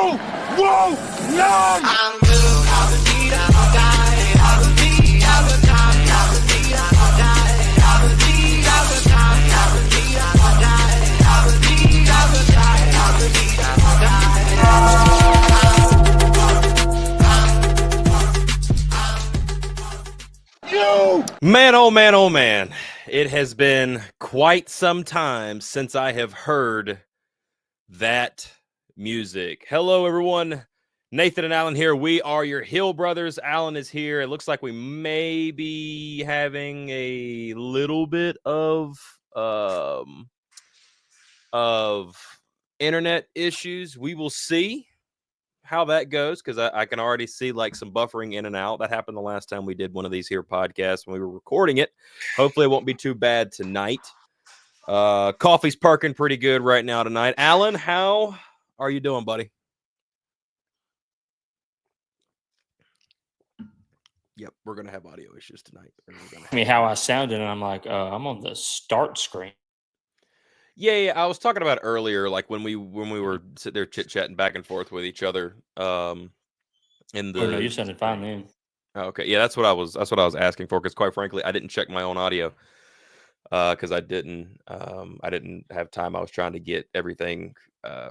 Whoa! Whoa! No! Man, oh man, oh man. It has been quite some time since I have heard that music. Hello, everyone. Nathan and Alan here. We are your Hill Brothers. Alan is here. It looks like we may be having a little bit of internet issues. We will see how that goes, because I can already see like some buffering in and out. That happened the last time we did one of these here podcasts when we were recording it. Hopefully it won't be too bad tonight. Coffee's perking pretty good right now tonight. Alan, how are you doing, buddy? Yep, we're gonna have audio issues tonight. I mean, how I sounded, and I'm like, I'm on the start screen. Yeah, I was talking about earlier, like when we were sitting there chit chatting back and forth with each other. In the Oh no, you sounded fine then. Okay, yeah, that's what I was asking for, because quite frankly, I didn't check my own audio because I didn't have time. I was trying to get everything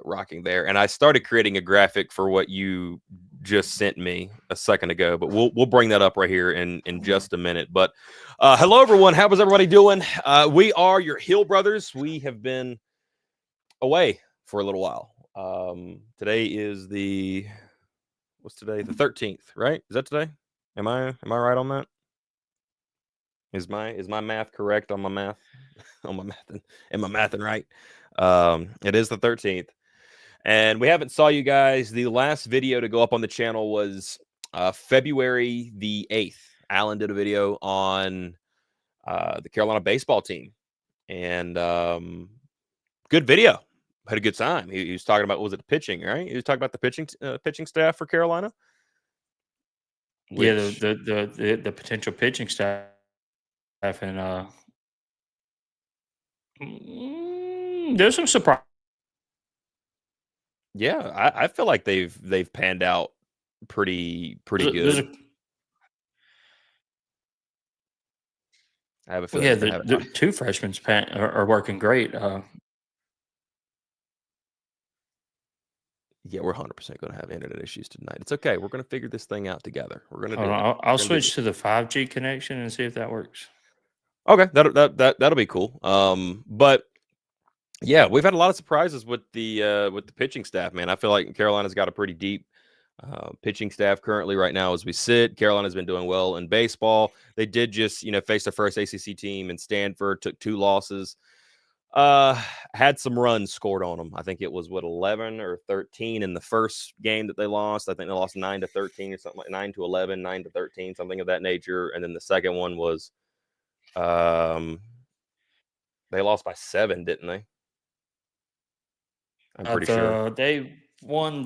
rocking there, and I started creating a graphic for what you just sent me a second ago, but we'll bring that up right here in just a minute. But hello, everyone. How was everybody doing? We are your Hill Brothers. We have been away for a little while. Today is what's today? The 13th, right? Is that today? Am I right on that? Is my math correct on my math? On my math, am I mathing right? It is the 13th, and we haven't saw you guys. The last video to go up on the channel was February the 8th. Alan did a video on the Carolina baseball team, and good video. Had a good time. He was talking about, was it the pitching, right? He was talking about the pitching staff for Carolina. Yeah, the potential pitching staff, and there's some surprise. Yeah, I feel like they've panned out pretty good. I have a feeling. Yeah, the two freshmen are working great. Yeah, we're 100% going to have internet issues tonight. It's okay. We're going to figure this thing out together. We're going to do it. I'll switch to the 5G connection and see if that works. Okay, that'll be cool. But yeah, we've had a lot of surprises with the pitching staff, man. I feel like Carolina's got a pretty deep pitching staff currently right now as we sit. Carolina's been doing well in baseball. They did just, face the first ACC team in Stanford, took 2 losses. Had some runs scored on them. I think it was 11 or 13 in the first game that they lost. I think they lost 9-13 or something, like 9-11, 9-13, something of that nature. And then the second one was, they lost by 7, didn't they? I'm pretty sure they won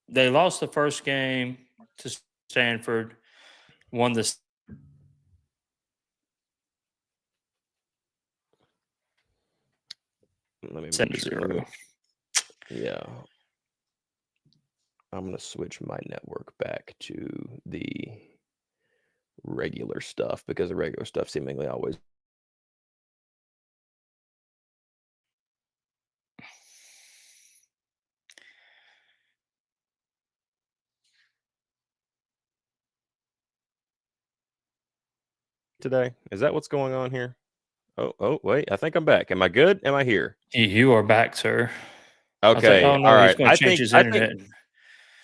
they lost the first game to Stanford, won the Let me 7-0. Yeah. I'm going to switch my network back to the regular stuff, because the regular stuff seemingly always. Today. Is that what's going on here? Oh, wait. I think I'm back. Am I good? Am I here? You are back, sir. Okay. All right. He's going to change his internet.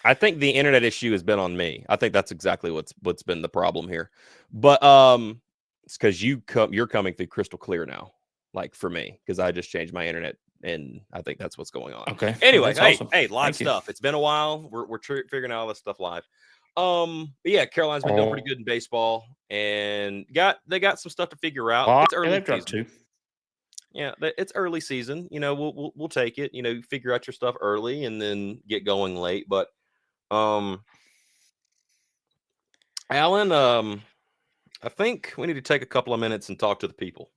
I think the internet issue has been on me. I think that's exactly what's been the problem here. But it's because you're coming through crystal clear now, like for me, because I just changed my internet, and I think that's what's going on. Okay. Anyway, awesome. Hey, live stuff. It's been a while. We're figuring out all this stuff live. But yeah, Carolina's been doing pretty good in baseball, and they got some stuff to figure out. It's early season. Yeah, it's early season. We'll take it. Figure out your stuff early and then get going late. But Alan, I think we need to take a couple of minutes and talk to the people.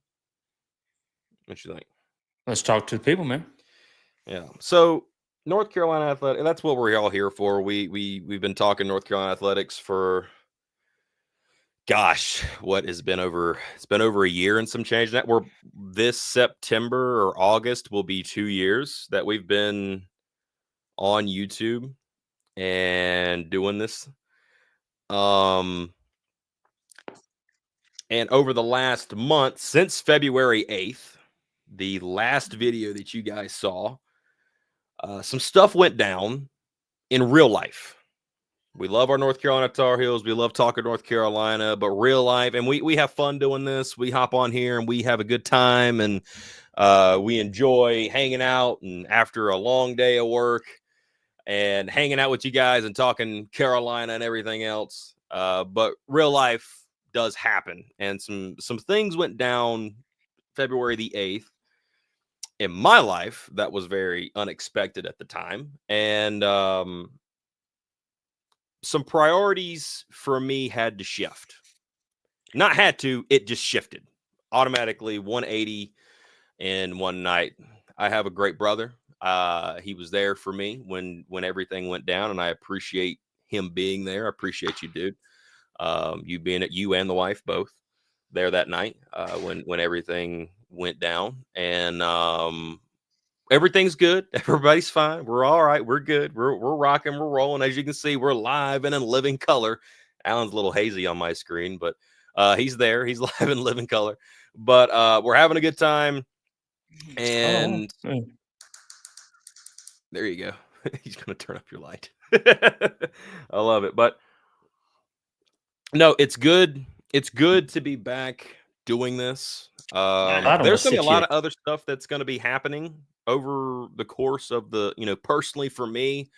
What you think? Let's talk to the people, man. Yeah. So North Carolina Athletic. That's what we're all here for. We've been talking North Carolina athletics for, gosh, it's been over a year and some change. That we're this September or August will be 2 years that we've been on YouTube and doing this. And over the last month, since February 8th, the last video that you guys saw, some stuff went down in real life. We love our North Carolina Tar Heels. We love talking North Carolina, but real life, and we have fun doing this. We hop on here and we have a good time, and we enjoy hanging out. And after a long day of work, and hanging out with you guys and talking Carolina and everything else, but real life does happen, and some things went down February the 8th in my life that was very unexpected at the time, and some priorities for me had to shift. Not had to, it just shifted automatically 180 in one night. I have a great brother. He was there for me when everything went down, and I appreciate him being there. I appreciate you, dude. You being at you and the wife both there that night when everything went down, and everything's good. Everybody's fine. We're all right. We're good. We're rocking. We're rolling. As you can see, we're live and in living color. Alan's a little hazy on my screen, but he's there. He's live and living color. But we're having a good time, and there you go. He's gonna turn up your light. I love it. But no, it's good. It's good to be back doing this. There's gonna be a lot of other stuff that's gonna be happening over the course of the, personally for me,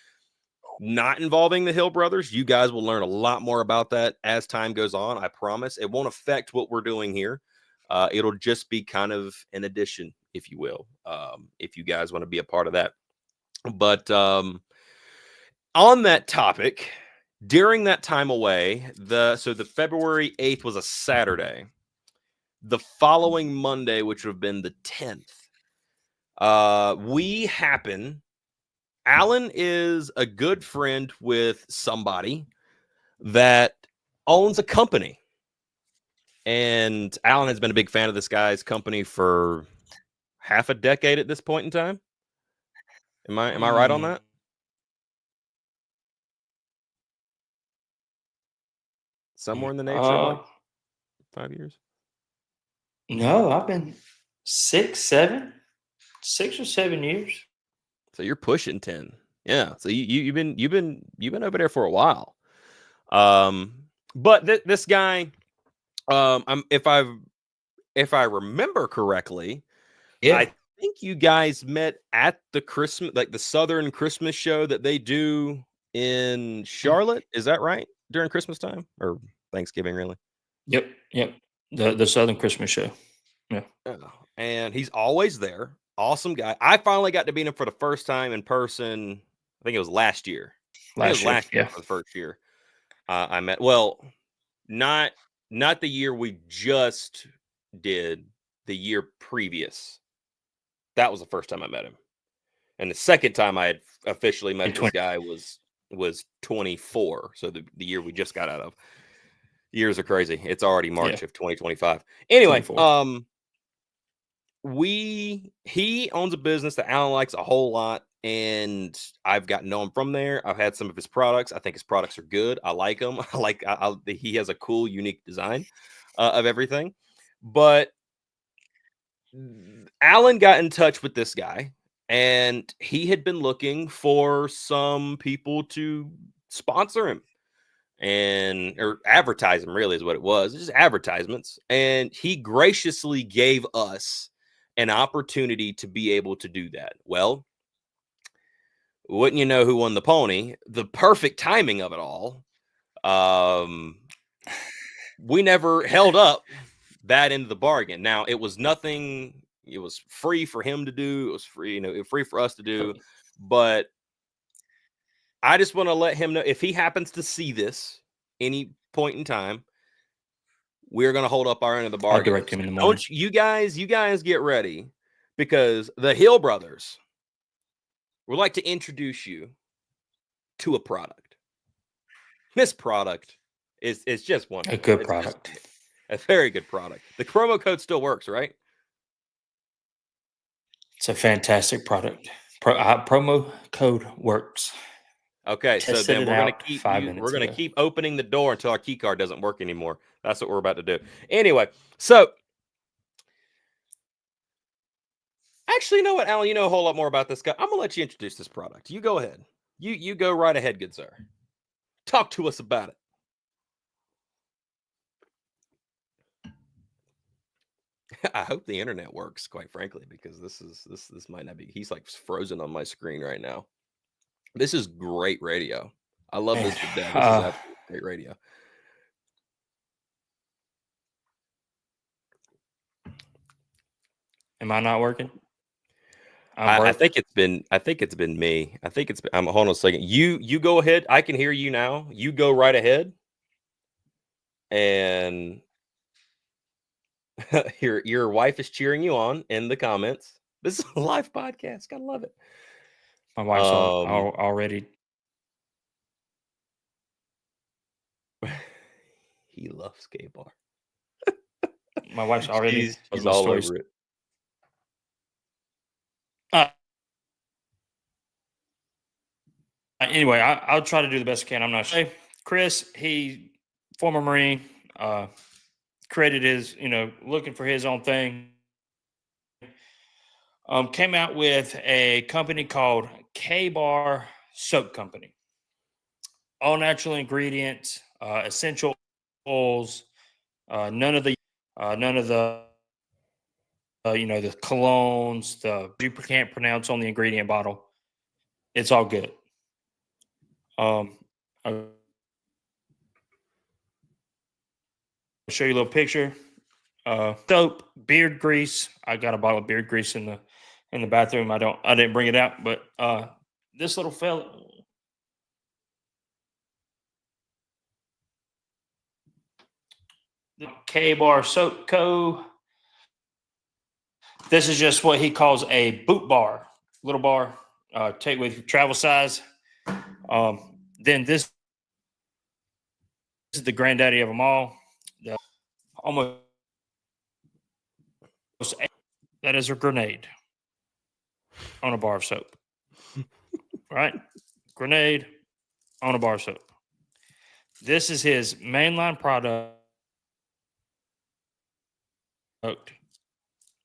not involving the Hill brothers. You guys will learn a lot more about that as time goes on. I promise. It won't affect what we're doing here. It'll just be kind of an addition, if you will, if you guys want to be a part of that. But on that topic, during that time away, the February 8th was a Saturday. The following Monday, which would have been the 10th, Alan is a good friend with somebody that owns a company. And Alan has been a big fan of this guy's company for half a decade at this point in time. Am I right on that? Somewhere in the nature of like 5 years? No, I've been 6 or 7 years. So you're pushing 10. Yeah. So you've been over there for a while. But this guy, if I remember correctly, yeah, I think you guys met at the Christmas, like the Southern Christmas show that they do in Charlotte. Is that right? During Christmas time or Thanksgiving, really? Yep. The Southern Christmas show. Yeah. And he's always there. Awesome guy. I finally got to meet him for the first time in person. I think it was last year. Last year for the first year. I met. Well, not the year we just did. The year previous. That was the first time I met him. And the second time I had officially met this guy was 24. So the year we just got out of. Years are crazy. It's already March of 2025. Anyway, 24. He owns a business that Alan likes a whole lot, and I've gotten to know him from there. I've had some of his products. I think his products are good. I like them. He has a cool, unique design of everything. But Alan got in touch with this guy, and he had been looking for some people to sponsor him or advertise him, really is what it was. It's just advertisements. And he graciously gave us an opportunity to be able to do that. Well, wouldn't you know who won the pony? The perfect timing of it all. We never held up that end of the bargain. Now, it was nothing. It was free for him to do. It was free, free for us to do. But I just want to let him know, if he happens to see this any point in time, we're going to hold up our end of the bargain. I'll direct him in the morning. You guys get ready, because the Hill brothers would like to introduce you to a product. This product is just one. A good product. A very good product. The promo code still works, right? It's a fantastic product. Promo code works. Okay, so Tested then it we're gonna out keep 5 minutes we're gonna ago. keep opening the door until our key card doesn't work anymore. That's what we're about to do. Anyway, so actually, you know what, Alan? You know a whole lot more about this guy. I'm gonna let you introduce this product. You go ahead. You go right ahead, good sir. Talk to us about it. I hope the internet works, quite frankly, because this might not be. He's like frozen on my screen right now. This is great radio. I love this to death. This is absolutely great radio. Am I not working? I think it's been me. I think it's been, hold on a second. You go ahead. I can hear you now. You go right ahead. And your wife is cheering you on in the comments. This is a live podcast. Gotta love it. My wife's already. He loves gay bar. My wife's already. She's all over it. Anyway, I'll try to do the best I can. I'm not sure. Chris, he former Marine, created his, looking for his own thing. Came out with a company called K-Bar Soap Company. All natural ingredients, essential oils, none of the the colognes, you can't pronounce on the ingredient bottle. It's all good. I'll show you a little picture. Soap, beard grease. I got a bottle of beard grease in the bathroom. I didn't bring it out, but this little fella. The K-Bar Soap Co. This is just what he calls a boot bar, little bar. Take with travel size. Then this is the granddaddy of them all. Almost that is a grenade on a bar of soap. Right? Grenade on a bar of soap. This is his mainline product.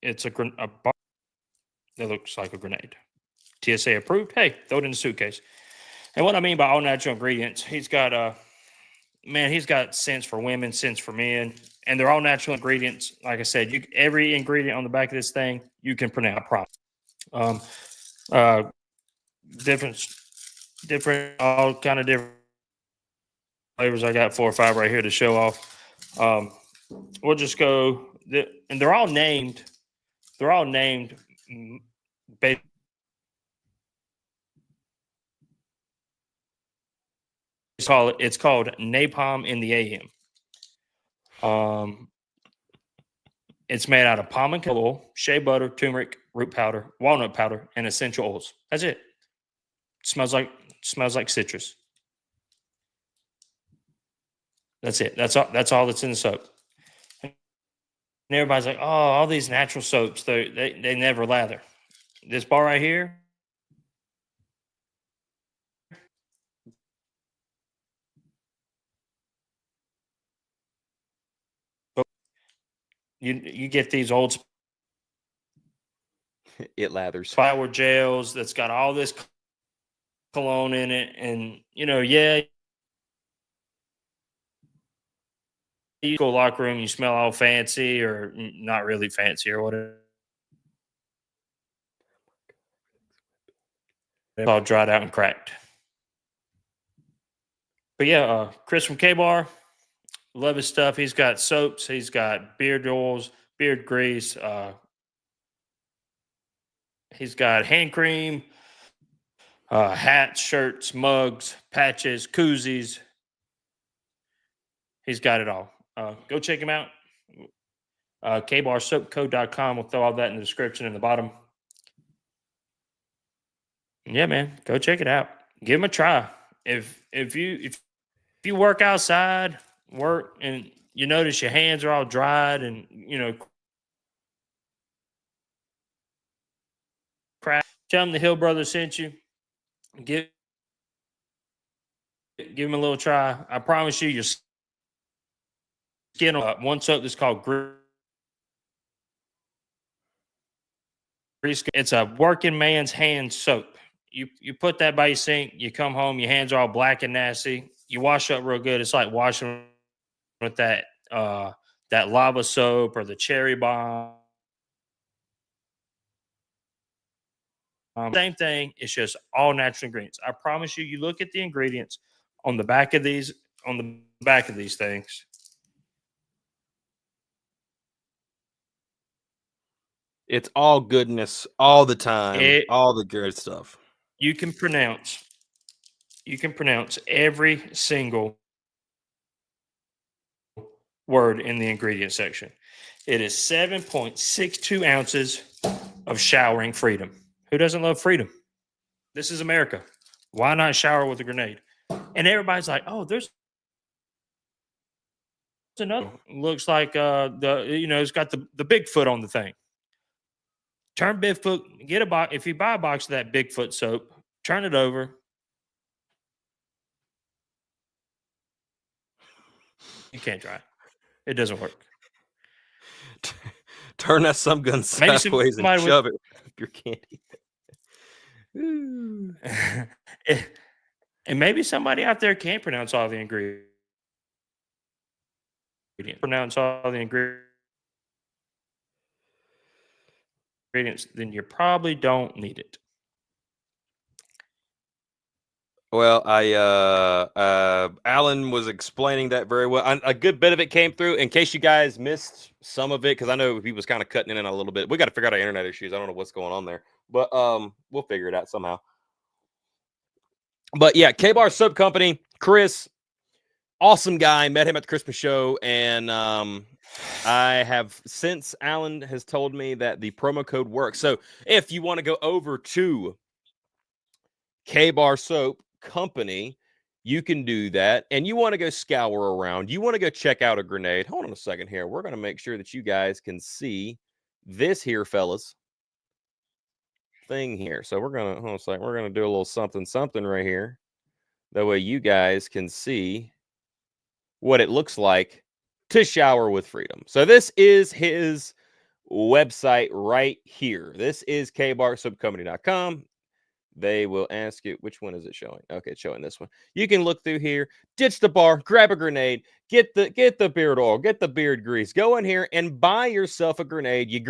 It's a bar that looks like a grenade. TSA approved. Hey, throw it in the suitcase. And what I mean by all natural ingredients, he's got he's got scents for women, scents for men, and they're all natural ingredients. Like I said, every ingredient on the back of this thing you can pronounce. Different, all kind of different flavors. I got 4 or 5 right here to show off. We'll just go, and they're all named. They're all named. It's called Napalm in the AM. It's made out of palm and kernel oil, shea butter, turmeric, root powder, walnut powder, and essential oils. That's it. Smells like citrus. That's it. That's all that's in the soap. And everybody's like, oh, all these natural soaps, they never lather. This bar right here. You get these old it lathers flower gels that's got all this cologne in it, and you go locker room, you smell all fancy or not really fancy or whatever. It's all dried out and cracked. But yeah, Chris from K-Bar, love his stuff. He's got soaps, he's got beard oils, beard grease. He's got hand cream, hats, shirts, mugs, patches, koozies. He's got it all. Go check him out. kbarsoapco.com. We'll throw all that in the description in the bottom. Yeah, man, go check it out. Give them a try. If you work outside, work, and you notice your hands are all dried and crap, tell them the Hill Brothers sent you. Give them a little try. I promise you, your skin will one soap that's called Grease. It's a working man's hand soap. You put that by your sink. You come home, your hands are all black and nasty. You wash up real good. It's like washing with that lava soap or the cherry bomb. Same thing. It's just all natural ingredients. I promise you. You look at the ingredients on the back of these things. It's all goodness all the time, all the good stuff. You can pronounce every single word in the ingredient section. It is 7.62 ounces of showering freedom. Who doesn't love freedom? This is America. Why not shower with a grenade? And everybody's like, oh, there's another. Looks like it's got the Bigfoot on the thing. Turn Bigfoot, get a box. If you buy a box of that Bigfoot soap, turn it over. You can't try it. It doesn't work. Turn that some gun sideways and shove it up your candy. And maybe somebody out there can't pronounce all the ingredients. Then you probably don't need it. Well, Alan was explaining that very well. A good bit of it came through. In case you guys missed some of it, because I know he was kind of cutting in and a little bit. We got to figure out our internet issues. I don't know what's going on there, but we'll figure it out somehow. But yeah, K-Bar Soap Company, Chris, awesome guy. Met him at the Christmas show, and I have since Alan has told me that the promo code works. So if you want to go over to K-Bar Soap Company, you can do that. And you want to go scour around. You want to go check out a grenade. Hold on a second here. We're going to make sure that you guys can see this here, fellas, thing here. So we're going to, hold on a second. We're going to do a little something right here. That way you guys can see what it looks like to shower with freedom. So this is his website right here. This is kbarsoapcompany.com. They will ask you, which one is it showing? Okay, it's showing this one. You can look through here, ditch the bar, grab a grenade, get the beard oil, get the beard grease, go in here and buy yourself a grenade. You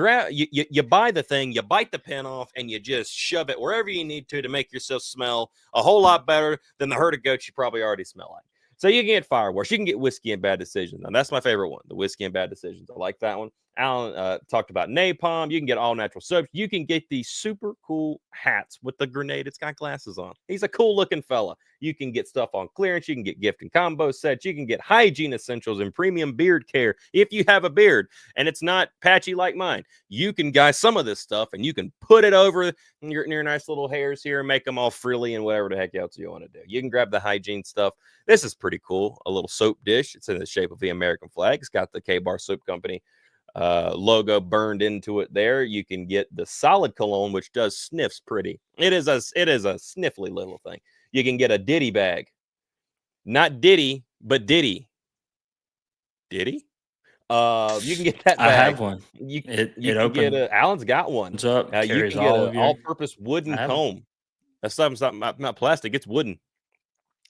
buy the thing, you bite the pin off, and you just shove it wherever you need to make yourself smell a whole lot better than the herd of goats you probably already smell like. So you can get Fireworks, you can get Whiskey and Bad Decisions. And that's my favorite one, the Whiskey and Bad Decisions. I like that one. Alan talked about napalm. You can get all natural soaps. You can get these super cool hats with the grenade. It's got glasses on. He's a cool looking fella. You can get stuff on clearance. You can get gift and combo sets. You can get hygiene essentials and premium beard care. If you have a beard and it's not patchy like mine, you can buy some of this stuff and you can put it over your nice little hairs here and make them all frilly and whatever the heck else you want to do. You can grab the hygiene stuff. This is pretty cool. A little soap dish. It's in the shape of the American flag. It's got the K-Bar Soap Company logo burned into it there. You can get the solid cologne, which does sniffs pretty. It is a sniffly little thing. You can get a Diddy bag. Not Diddy, but Diddy. Diddy? You can get that bag. I have one. You can get Alan's got one. What's up? You can get an all-purpose wooden comb. That's something not plastic. It's wooden.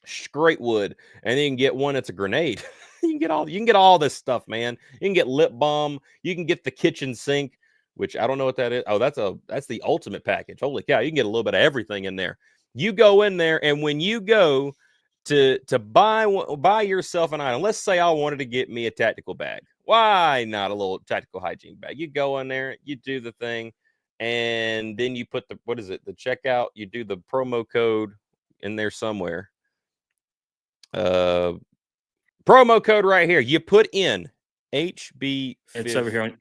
Straight wood. And then you can get one that's a grenade. You can get all this stuff, man. You can get lip balm. You can get the kitchen sink, which I don't know what that is. Oh, that's the ultimate package. Holy cow! You can get a little bit of everything in there. You go in there, and when you go to buy yourself an item, let's say I wanted to get me a tactical bag. Why not a little tactical hygiene bag? You go in there, you do the thing, and then you put the checkout. You do the promo code in there somewhere. Promo code right here. You put in HB15. It's over here.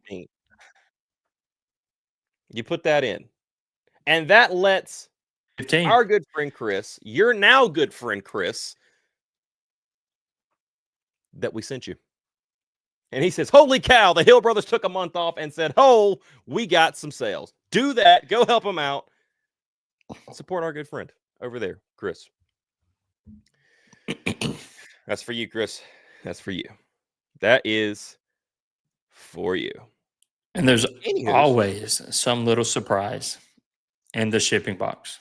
You put that in. And that lets 15. our good friend Chris, your now good friend Chris, that we sent you. And he says, holy cow, the Hill Brothers took a month off and said, oh, we got some sales. Do that. Go help them out. Support our good friend over there, Chris. That's for you, Chris. That's for you. That is for you. And there's Anywho's. always some little surprise in the shipping box.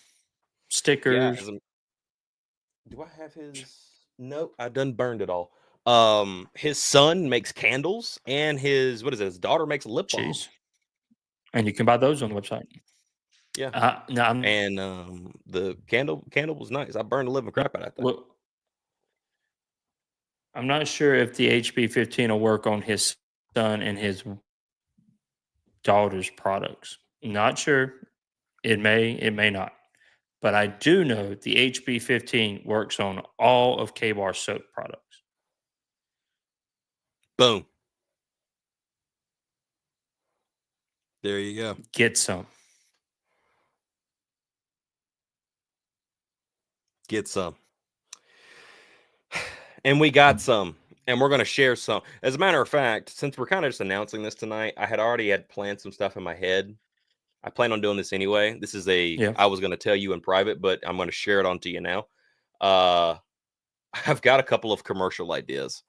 Stickers. Yeah, do I have his? Nope, I done burned it all. His son makes candles, and his daughter makes lip balm. Jeez. And you can buy those on the website. Yeah. No, and the candle was nice. I burned the living crap out of that. Well, I'm not sure if the HB15 will work on his son and his daughter's products. Not sure. It may not. But I do know the HB15 works on all of K-Bar soap products. Boom. There you go. Get some. Get some. And we got some. And we're going to share some. As a matter of fact, since we're kind of just announcing this tonight, I had already planned some stuff in my head. I plan on doing this anyway. This is I was going to tell you in private, but I'm going to share it onto you now. I've got a couple of commercial ideas.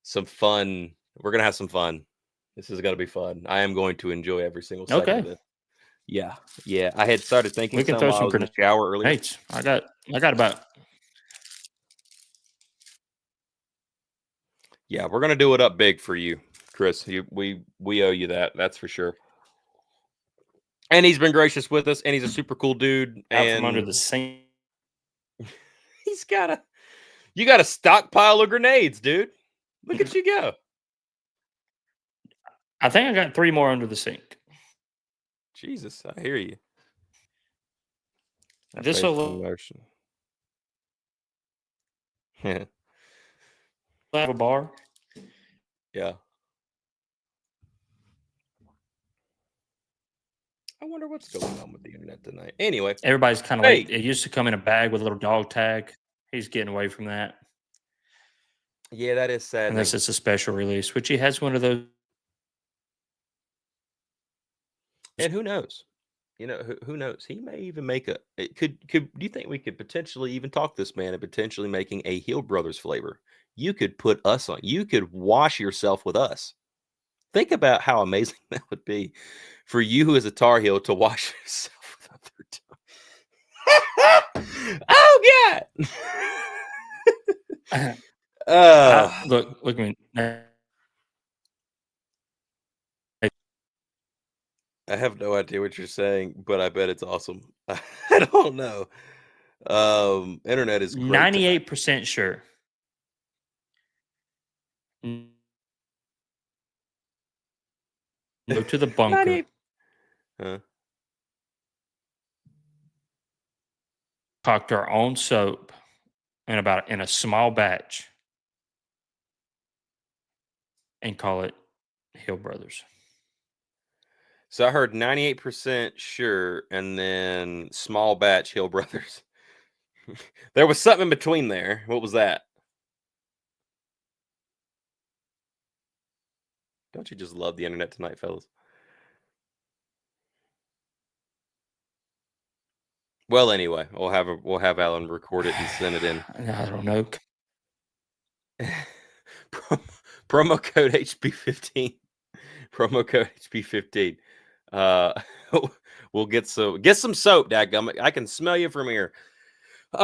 Some fun. We're going to have some fun. This is going to be fun. I am going to enjoy every single second of it. Yeah. Yeah. I had started thinking we can throw some in the shower earlier. Hey, I got about. Yeah, we're going to do it up big for you, Chris. We owe you that. That's for sure. And he's been gracious with us, and he's a super cool dude. Out from under the sink. You got a stockpile of grenades, dude. Look at you go. I think I got 3 more under the sink. Jesus, I hear you. This will have a bar. Yeah. I wonder what's going on with the internet tonight. Anyway, everybody's kind of like, it used to come in a bag with a little dog tag. He's getting away from that. Yeah, that is sad. Unless it's a special release, which he has one of those. And who knows? You know, who knows? He may even make do you think we could potentially even talk this man and potentially making a Hill Brothers flavor? You could put us on. You could wash yourself with us. Think about how amazing that would be for you as a Tar Heel to wash yourself with other. Oh God! Look at me. I have no idea what you're saying, but I bet it's awesome. I don't know. Internet is great. 98% sure. Go to the bunker. Cocked our own soap in a small batch and call it Hill Brothers. So I heard 98% sure, and then small batch Hill Brothers. There was something in between there. What was that? Don't you just love the internet tonight, fellas? Well, anyway, we'll have Alan record it and send it in. I don't know. Promo code HB15. Promo code HB15. We'll get some soap, dadgummit. I can smell you from here. We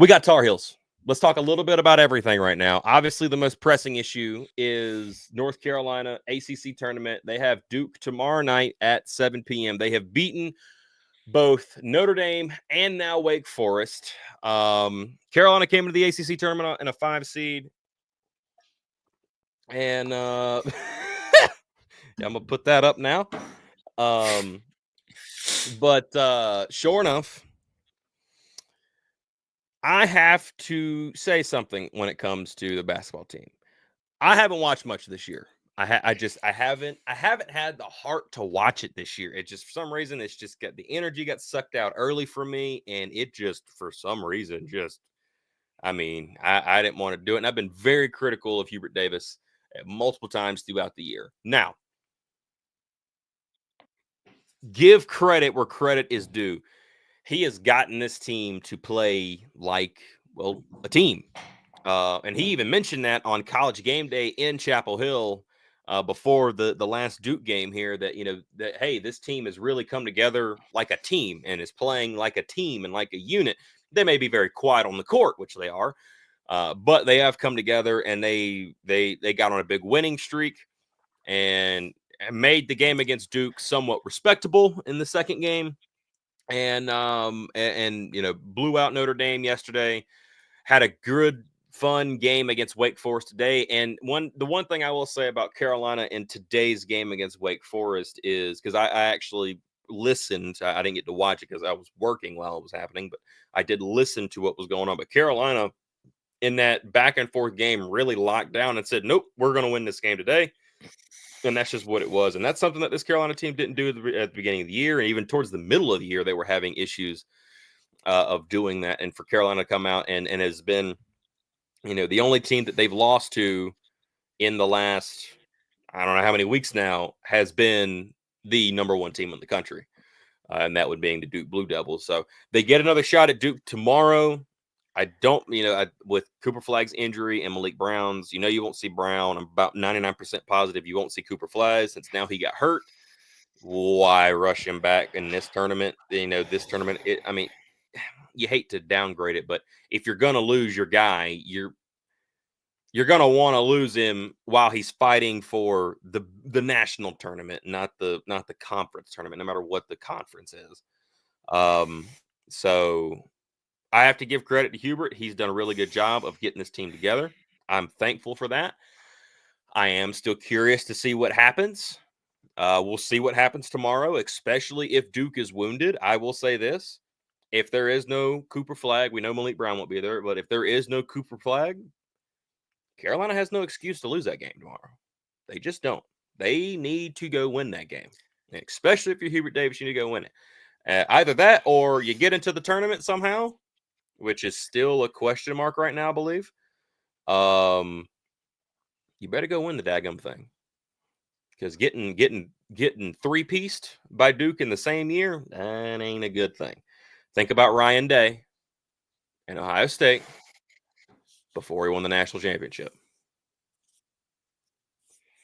got Tar Heels. Let's talk a little bit about everything right now. Obviously, the most pressing issue is North Carolina ACC tournament. They have Duke tomorrow night at 7 p.m. They have beaten both Notre Dame and now Wake Forest. Carolina came into the ACC tournament in a 5 seed. And I'm going to put that up now. But sure enough, I have to say something when it comes to the basketball team. I haven't watched much this year. I haven't had the heart to watch it this year. It just, for some reason, it's just got the energy got sucked out early for me, and it just, for some reason, just, I mean, I didn't want to do it. And I've been very critical of Hubert Davis multiple times throughout the year. Now, give credit where credit is due. He has gotten this team to play like, well, a team. And he even mentioned that on College Game Day in Chapel Hill before the last Duke game here, that, you know, that, hey, this team has really come together like a team and is playing like a team and like a unit. They may be very quiet on the court, which they are, but they have come together, and they got on a big winning streak and made the game against Duke somewhat respectable in the second game. And you know, blew out Notre Dame yesterday. Had a good, fun game against Wake Forest today. And the one thing I will say about Carolina in today's game against Wake Forest is, because I actually listened. I didn't get to watch it because I was working while it was happening, but I did listen to what was going on. But Carolina, in that back and forth game, really locked down and said, nope, we're going to win this game today. And that's just what it was. And that's something that this Carolina team didn't do at the beginning of the year. And even towards the middle of the year, they were having issues of doing that. And for Carolina to come out and has been, you know, the only team that they've lost to in the last, I don't know how many weeks now, has been the number one team in the country. And that would being the Duke Blue Devils. So they get another shot at Duke tomorrow. I don't, you know, with Cooper Flagg's injury and Malik Brown's, you know, you won't see Brown. I'm about 99% positive you won't see Cooper Flagg, since now he got hurt. Why rush him back in this tournament? You know, this tournament, I mean, you hate to downgrade it, but if you're going to lose your guy, you're going to want to lose him while he's fighting for the national tournament, not the conference tournament, no matter what the conference is. So I have to give credit to Hubert. He's done a really good job of getting this team together. I'm thankful for that. I am still curious to see what happens. We'll see what happens tomorrow, especially if Duke is wounded. I will say this. If there is no Cooper Flagg, we know Malik Brown won't be there, but if there is no Cooper Flagg, Carolina has no excuse to lose that game tomorrow. They just don't. They need to go win that game, especially if you're Hubert Davis. You need to go win it. Either that, or you get into the tournament somehow, which is still a question mark right now, I believe. You better go win the daggum thing, because getting three-pieced by Duke in the same year, that ain't a good thing. Think about Ryan Day and Ohio State before he won the national championship.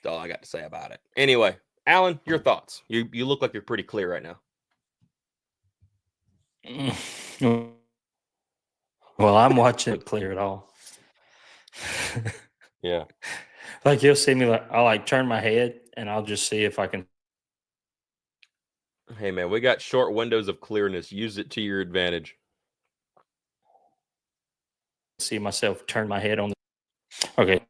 That's all I got to say about it. Anyway, Alan, your thoughts. You look like you're pretty clear right now. Well, I'm watching it clear at all. Yeah. Like, you'll see me, like, I'll like turn my head and I'll just see if I can. Hey, man, we got short windows of clearness. Use it to your advantage. See myself turn my head on. Okay.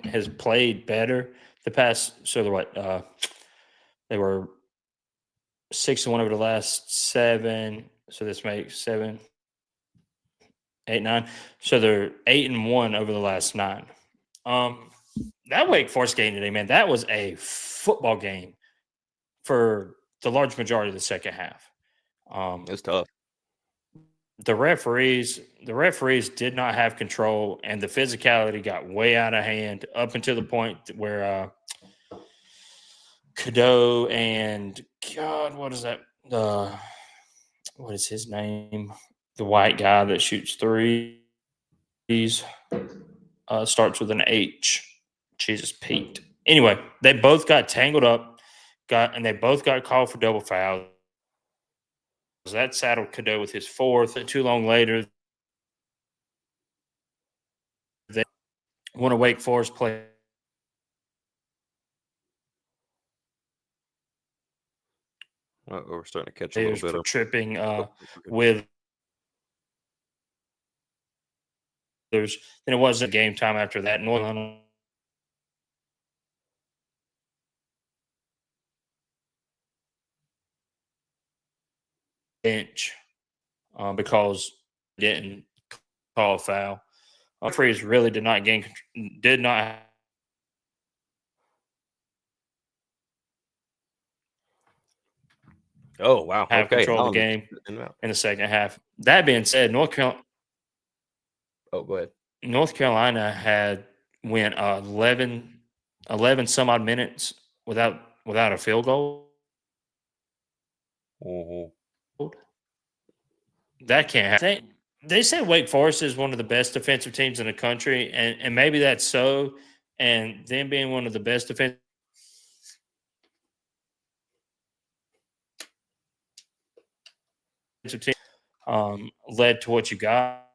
Has played better the past, so they're what? They were 6-1 over the last 7. So this makes 7, 8, 9. So they're 8-1 over the last 9. That Wake Forest game today, man, that was a football game for the large majority of the second half. It's tough. The referees did not have control, and the physicality got way out of hand up until the point where Cadeau and God, what is that? What is his name? The white guy that shoots threes. Starts with an H. Jesus, Pete. Anyway, they both got tangled up, and they both got called for double fouls. That saddled Cadeau with his 4th. And too long later, they won a Wake Forest play. We're starting to catch a little bit of tripping with. Then it wasn't game time after that. Northern bench because didn't call a foul. Referees really did not Oh, wow. have Okay. control of the game in the second half. That being said, North Carolina go ahead. North Carolina had went 11 some odd minutes without a field goal. That can't happen. They say Wake Forest is one of the best defensive teams in the country, and maybe that's so. And them being one of the best defensive teams led to what you got.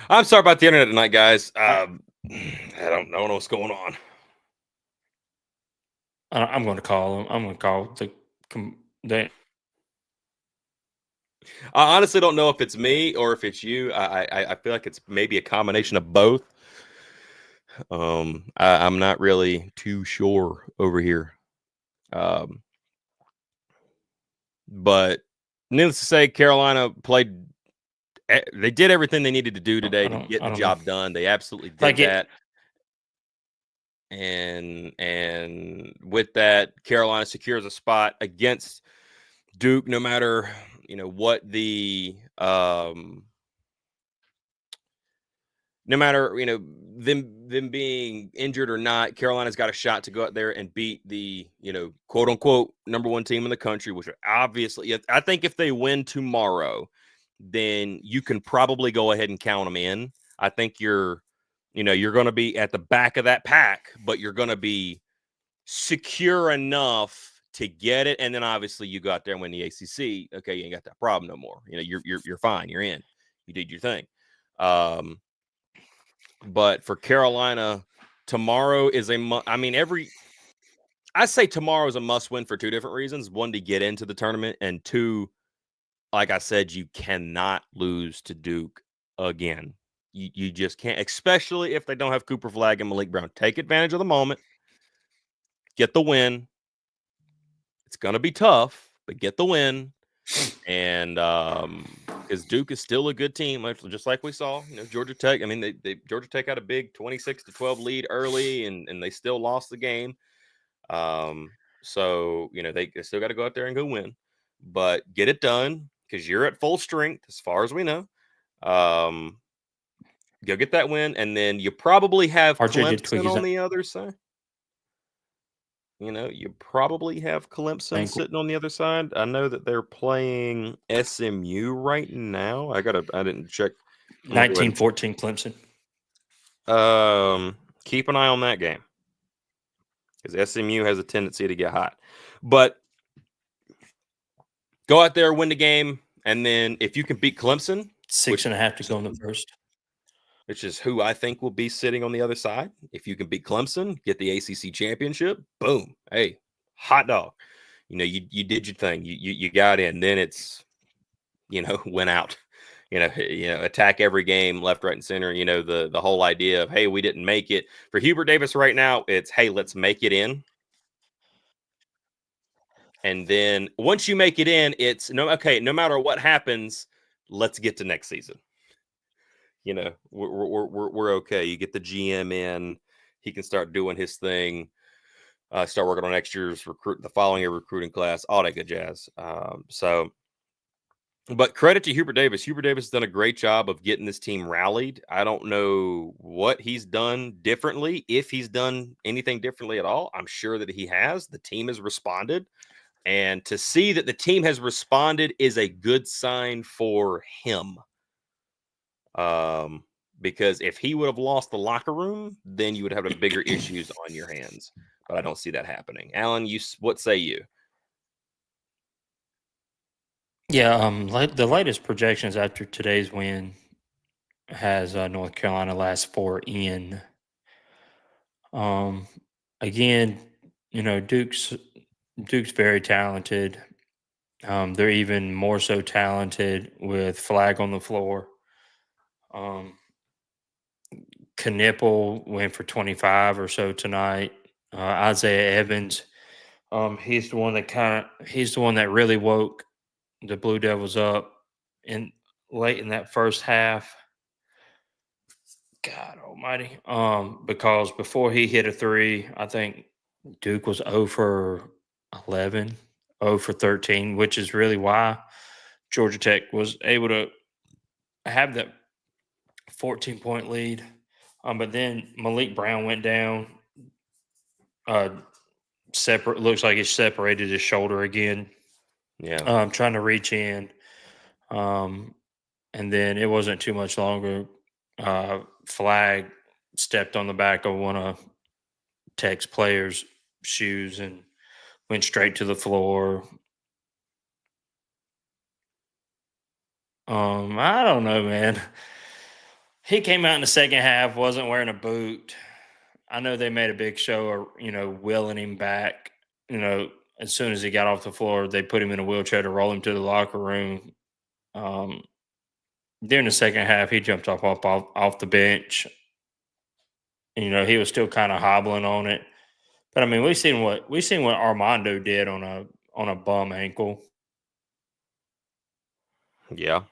I'm sorry about the internet tonight, guys. I don't know what's going on. I'm going to call them. I'm going to call the I honestly don't know if it's me or if it's you. I feel like it's maybe a combination of both. I'm not really too sure over here. But needless to say, Carolina played. They did everything they needed to do today to get the job done. They absolutely did that. And with that, Carolina secures a spot against Duke, no matter what the no matter them being injured or not. Carolina's got a shot to go out there and beat the quote unquote number one team in the country, which obviously I think if they win tomorrow, then you can probably go ahead and count them in. I think you're going to be at the back of that pack, but you're going to be secure enough to get it. And then obviously you go out there and win the ACC. Okay, you ain't got that problem no more. You're fine. You're in. You did your thing. But for Carolina, tomorrow is I say tomorrow is a must win for two different reasons. One, to get into the tournament, and two, like I said, you cannot lose to Duke again. You just can't, especially if they don't have Cooper Flagg and Malik Brown. Take advantage of the moment. Get the win. It's going to be tough, but get the win. And because Duke is still a good team, just like we saw, Georgia Tech. I mean, Georgia Tech had a big 26-12 lead early, and they still lost the game. So they still got to go out there and go win, but get it done because you're at full strength as far as we know. Go get that win, and then you probably have Clemson on the other side. You probably have Clemson sitting on the other side. I know that they're playing SMU right now. I didn't check. 19-14 Clemson. Keep an eye on that game because SMU has a tendency to get hot. But go out there, win the game, and then if you can beat Clemson, 6.5 to go in the first, which is who I think will be sitting on the other side. If you can beat Clemson, get the ACC championship, boom. Hey, hot dog. You did your thing. You got in. Then it's, went out. Attack every game, left, right, and center. The whole idea of, hey, we didn't make it. For Hubert Davis right now, it's, hey, let's make it in. And then once you make it in, it's no matter what happens, let's get to next season. We're okay. You get the GM in, he can start doing his thing, start working on next year's the following year recruiting class, all that good jazz. But credit to Hubert Davis. Hubert Davis has done a great job of getting this team rallied. I don't know what he's done differently, if he's done anything differently at all. I'm sure that he has. The team has responded. And to see that the team has responded is a good sign for him. Because if he would have lost the locker room, then you would have bigger issues on your hands. But I don't see that happening. Alan, what say you? Yeah, the latest projections after today's win has North Carolina last 4 in. Again, Duke's very talented. They're even more so talented with Flagg on the floor. Knipple went for 25 or so tonight. Isaiah Evans, he's the one that really woke the Blue Devils up late in that first half. God almighty. Because before he hit a three, I think Duke was 0 for 11, 0 for 13, which is really why Georgia Tech was able to have that 14-point lead. But then Malik Brown went down. Looks like he separated his shoulder again. Yeah. Trying to reach in. And then it wasn't too much longer. Flag stepped on the back of one of Tech's players' shoes and went straight to the floor. I don't know, man. He came out in the second half, wasn't wearing a boot. I know they made a big show of, wheeling him back. As soon as he got off the floor, they put him in a wheelchair to roll him to the locker room. During the second half, he jumped off the bench. He was still kind of hobbling on it. But I mean, we've seen what Armando did on a bum ankle. Yeah.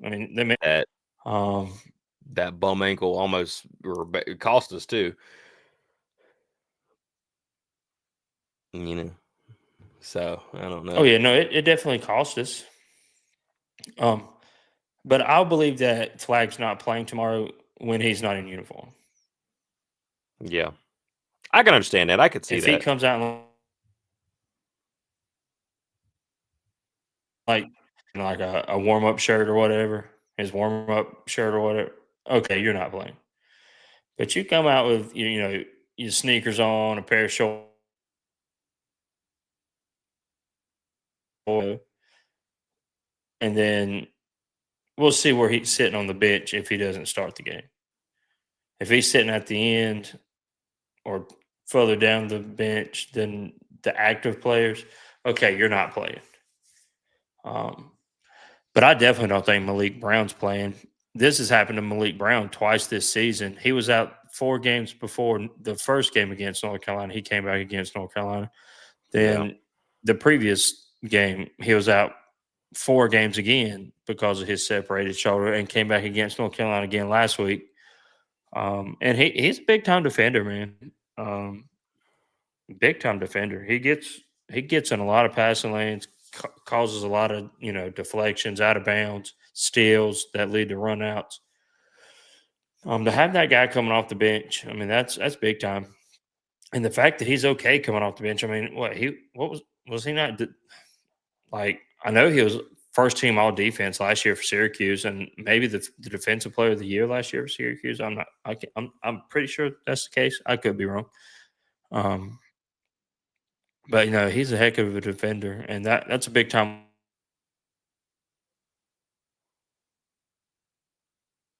I mean, they made that bum ankle almost cost us too. So I don't know. Oh yeah, no, it definitely cost us. But I'll believe that Flag's not playing tomorrow when he's not in uniform. Yeah, I can understand that. I could see if that. He comes out in like a warm up shirt or whatever, his warm up shirt or whatever. Okay, you're not playing. But you come out with your sneakers on, a pair of shorts, and then we'll see where he's sitting on the bench if he doesn't start the game. If he's sitting at the end or further down the bench than the active players, okay, you're not playing. But I definitely don't think Malik Brown's playing. This has happened to Malik Brown twice this season. He was out 4 games before the first game against North Carolina. He came back against North Carolina. Then the previous game, he was out 4 games again because of his separated shoulder and came back against North Carolina again last week. And he's a big-time defender, man. Big-time defender. He gets in a lot of passing lanes, causes a lot of deflections, out of bounds, steals that lead to runouts. To have that guy coming off the bench, I mean that's big time. And the fact that he's okay coming off the bench, I mean, was he not like? I know he was first team all defense last year for Syracuse, and maybe the defensive player of the year last year for Syracuse. I'm pretty sure that's the case. I could be wrong. But he's a heck of a defender, and that's a big time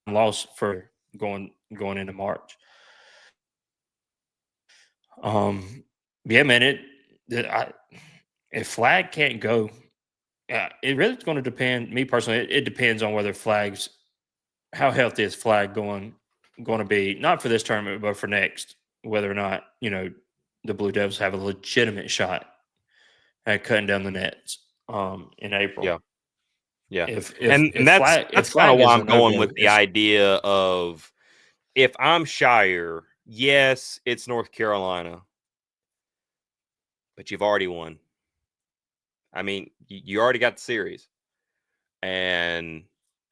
loss for going into March. Yeah, man. If Flag can't go, it really is going to depend. Me personally, it depends on whether how healthy is Flag going to be, not for this tournament, but for next. Whether or not the Blue Devils have a legitimate shot at cutting down the nets in April. Yeah. Yeah. And that's kind of why I'm going with the idea of, if I'm Shire, yes, it's North Carolina, but you've already won. I mean, you already got the series. And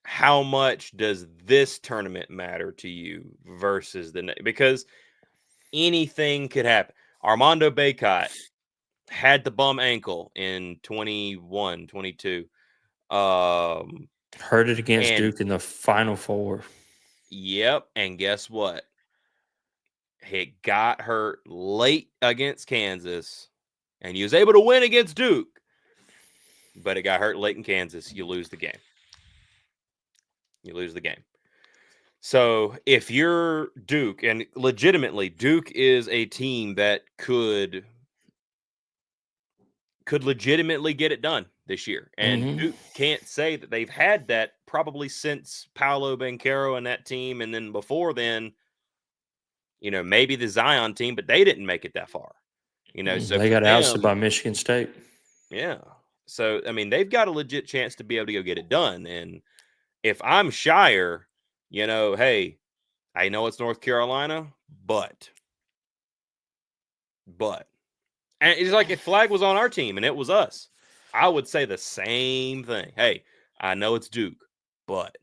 how much does this tournament matter to you versus because anything could happen. Armando Bacot had the bum ankle in 21, 22. Hurt it against Duke in the Final Four. Yep. And guess what? He got hurt late against Kansas, and he was able to win against Duke, but it got hurt late in Kansas. You lose the game. So if you're Duke, and legitimately Duke is a team that could legitimately get it done this year. And Duke can't say that they've had that probably since Paolo Banchero and that team. And then before then, maybe the Zion team, but they didn't make it that far. So they got ousted by Michigan State. Yeah. So, I mean, they've got a legit chance to be able to go get it done. And if I'm Shire, hey, I know it's North Carolina, but, and it's like if Flag was on our team and it was us, I would say the same thing. Hey, I know it's Duke, but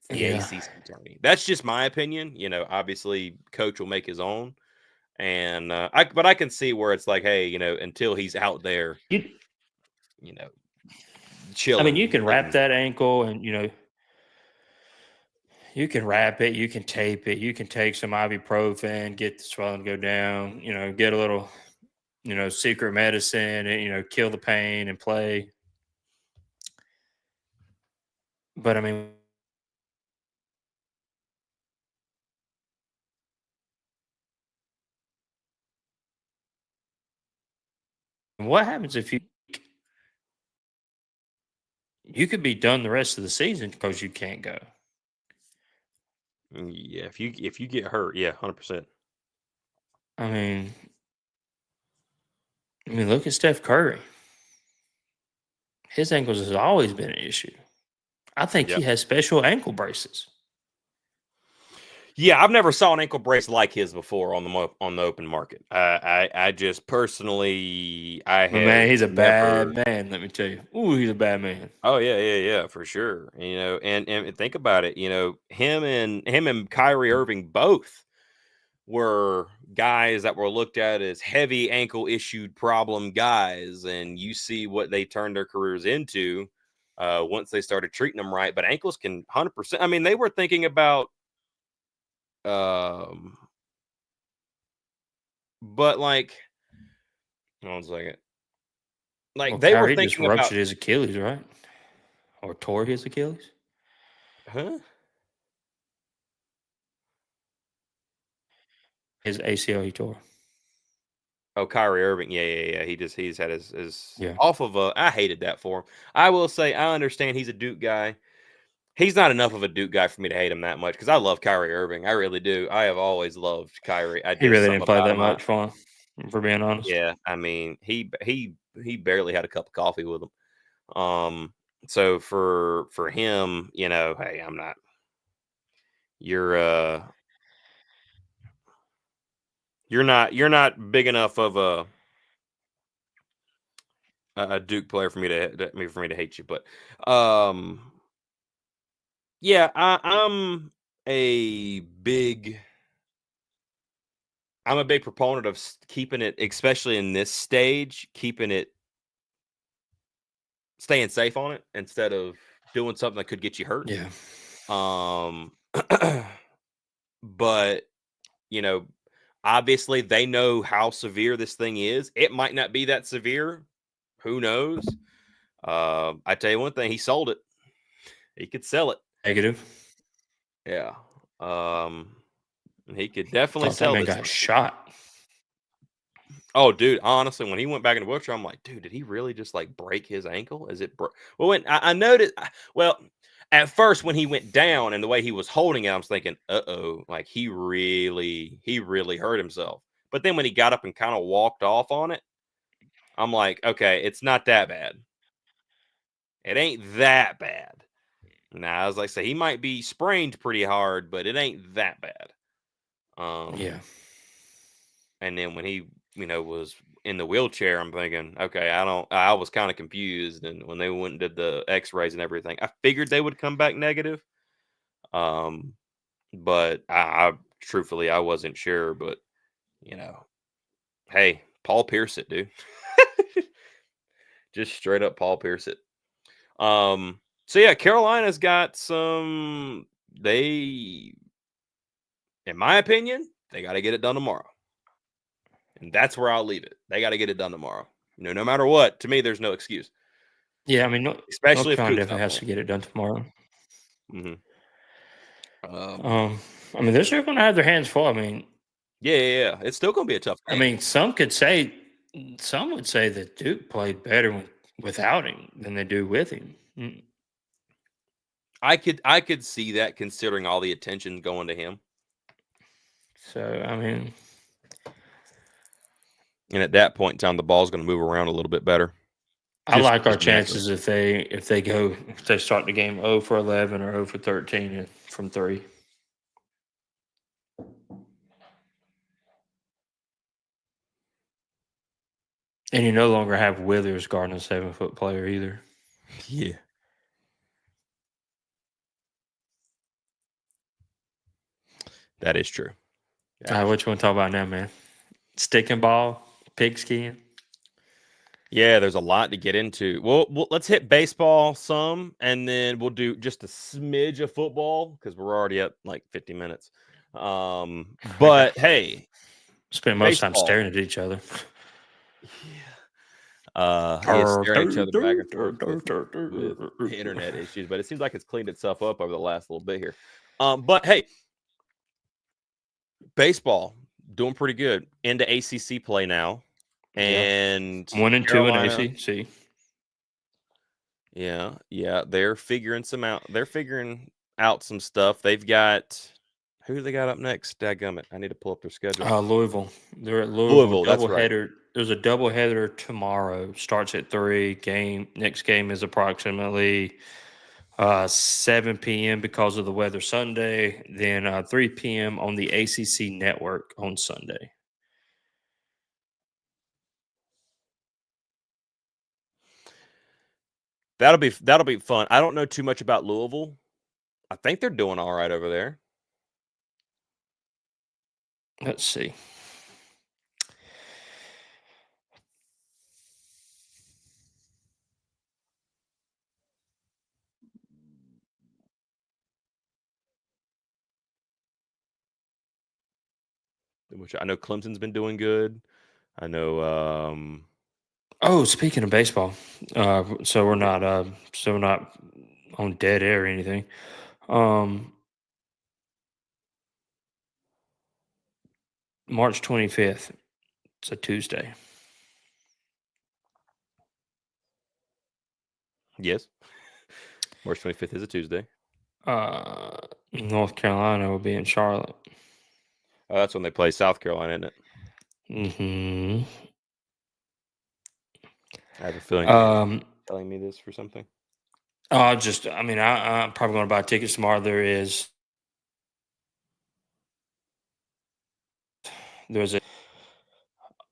it's the ACC tourney. That's just my opinion. Obviously, Coach will make his own, and but I can see where it's like, hey, until he's out there, chilling. I mean, you can wrap that ankle, and you can wrap it, you can tape it, you can take some ibuprofen, get the swelling to go down, get a little, secret medicine, and kill the pain and play. But I mean, what happens if you could be done the rest of the season because you can't go? Yeah, if you get hurt, yeah, 100%. I mean, look at Steph Curry. His ankles has always been an issue. I think he has special ankle braces. Yeah, I've never saw an ankle brace like his before on the open market. I just personally, man, he's a bad man. Let me tell you. Ooh, he's a bad man. Oh yeah, for sure. And think about it. Him and Kyrie Irving both were guys that were looked at as heavy ankle issued problem guys, and you see what they turned their careers into once they started treating them right. But ankles can 100%. I mean, they were thinking about. But like, hold on a second. Like they Kyrie were thinking just ruptured his Achilles, right? Or tore his Achilles? Huh? His ACL he tore. Oh, Kyrie Irving. Yeah. He's had his off of I hated that for him. I will say I understand he's a Duke guy. He's not enough of a Duke guy for me to hate him that much because I love Kyrie Irving. I really do. I have always loved Kyrie. He really didn't play that much for him, for being honest. Yeah, I mean, he barely had a cup of coffee with him. So for him, hey, I'm not. You're not big enough of a Duke player for me to hate you, but yeah, I'm a big proponent of keeping it, especially in this stage, staying safe on it instead of doing something that could get you hurt. Yeah. But obviously they know how severe this thing is. It might not be that severe. Who knows? I tell you one thing, he sold it. He could sell it. Negative. Yeah. He could definitely sell it. That man got shot. Oh, dude, honestly, when he went back in the wheelchair, I'm like, dude, did he really just like break his ankle? Is it well, when I noticed, at first when he went down and the way he was holding it, I was thinking, like he really hurt himself. But then when he got up and kind of walked off on it, I'm like, okay, it's not that bad. It ain't that bad. Now, I was like, he might be sprained pretty hard, but it ain't that bad. Yeah. And then when he, was in the wheelchair, I'm thinking, okay, I was kind of confused. And when they went and did the x-rays and everything, I figured they would come back negative. But I truthfully, I wasn't sure, but hey, Paul Pierce it, dude. Just straight up Paul Pierce it. So yeah, Carolina's got in my opinion, they got to get it done tomorrow. And that's where I'll leave it. They got to get it done tomorrow. No matter what, to me, there's no excuse. Yeah, I mean, especially if definitely has to get it done tomorrow. Mm-hmm. I mean, they're still going to have their hands full. I mean, yeah, it's still going to be a tough game. I mean, some would say that Duke played better without him than they do with him. I could see that considering all the attention going to him. So, I mean, and at that point in time, the ball's going to move around a little bit better. I like our chances if they start the game 0 for 11 or 0 for 13 from 3. And you no longer have Withers guarding a 7-foot player either. Yeah. That is true. What you want to talk about now, man? Stick and ball, pigskin. Yeah, there's a lot to get into. Well, let's hit baseball some, and then we'll do just a smidge of football because we're already at like 50 minutes. But hey, spend most time staring at each other. Staring at each other back and forth with internet issues, but it seems like it's cleaned itself up over the last little bit here. But hey, baseball doing pretty good. Into ACC play now, and 1 and 2 in ACC. Yeah, they're figuring out some stuff. They've got who they got up next? Dadgummit. I need to pull up their schedule. Louisville. They're at Louisville. That's right. There's a doubleheader tomorrow. Starts at 3. Next game is approximately 7 p.m. because of the weather Sunday. Then 3 p.m. on the ACC network on Sunday. That'll be fun. I don't know too much about Louisville. I think they're doing all right over there. Let's see. Which I know Clemson's been doing good. I know. Speaking of baseball, so we're not on dead air or anything. March 25th. It's a Tuesday. Yes. March 25th is a Tuesday. North Carolina will be in Charlotte. Oh, that's when they play South Carolina, isn't it? Mm-hmm. I have a feeling you're telling me this for something. I'm probably going to buy tickets tomorrow. There's a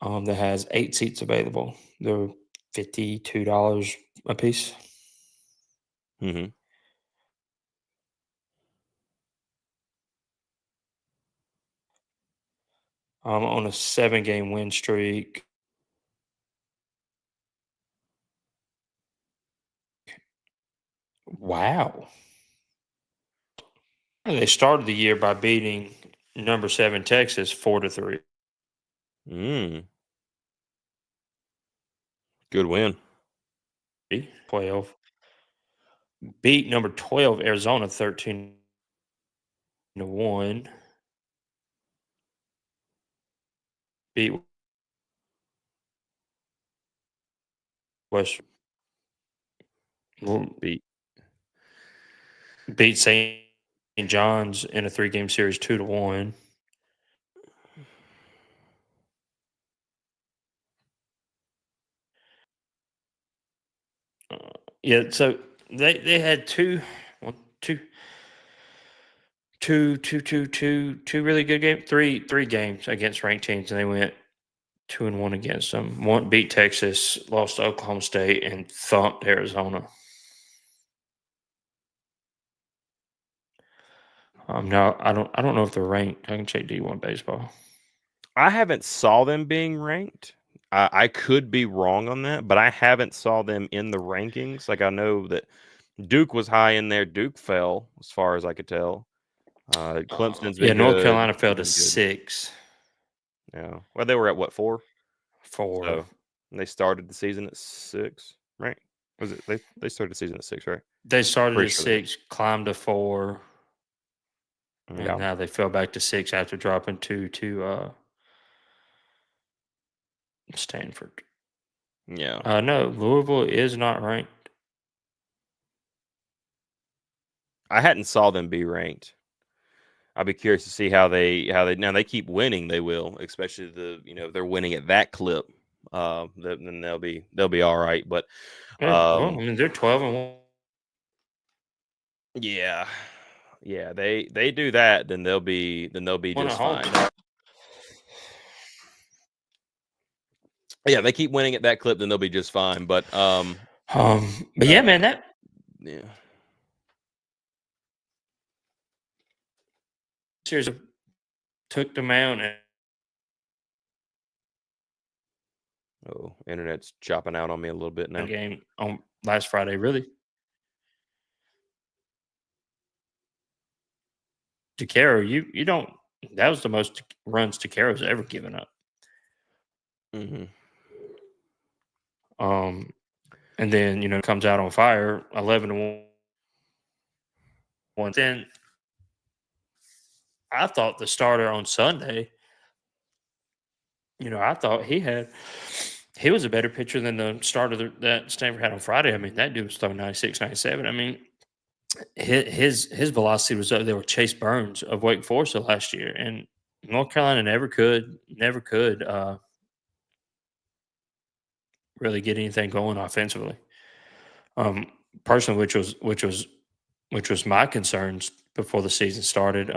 that has 8 seats available. They're $52 a piece. Mm-hmm. I'm on a 7-game win streak. Wow. They started the year by beating number 7 Texas 4-3. Good win. 12. Beat number 12 Arizona 13-1. Beat West. Beat St. John's in a 3-game series 2-1. So they had two really good games, three games against ranked teams, and they went 2-1 against them. One beat Texas, lost to Oklahoma State, and thumped Arizona. No, I don't know if they're ranked. I can check D1 baseball. I haven't saw them being ranked. I could be wrong on that, but I haven't saw them in the rankings. Like I know that Duke was high in there. Duke fell, as far as I could tell. Clemson's been North good. Carolina fell to 6. Yeah. Well, they were at what, 4? 4. So they started the season at 6, right? Was it they started the season at 6, right? They started at 6, climbed to 4, and now they fell back to 6 after dropping 2 to Stanford. Yeah. No, Louisville is not ranked. I hadn't saw them be ranked. I'll be curious to see how they now they keep winning. They will, especially if they're winning at that clip. Then they'll be all right. But Well, I mean, they're 12-1. Yeah. Yeah, they do that, then they'll be just fine. Yeah, they keep winning at that clip, then they'll be just fine. But yeah, man, that yeah. series took the mound. Oh, internet's chopping out on me a little bit now. Game on last Friday, really. DeCaro, you don't. That was the most runs DeCaro's ever given up. Mm-hmm. And then comes out on fire, 11-1. Then I thought the starter on Sunday. I thought he was a better pitcher than the starter that Stanford had on Friday. I mean, that dude was throwing 96, 97. I mean, his velocity was up there with Chase Burns of Wake Forest last year, and North Carolina never could really get anything going offensively. Personally, which was my concerns before the season started.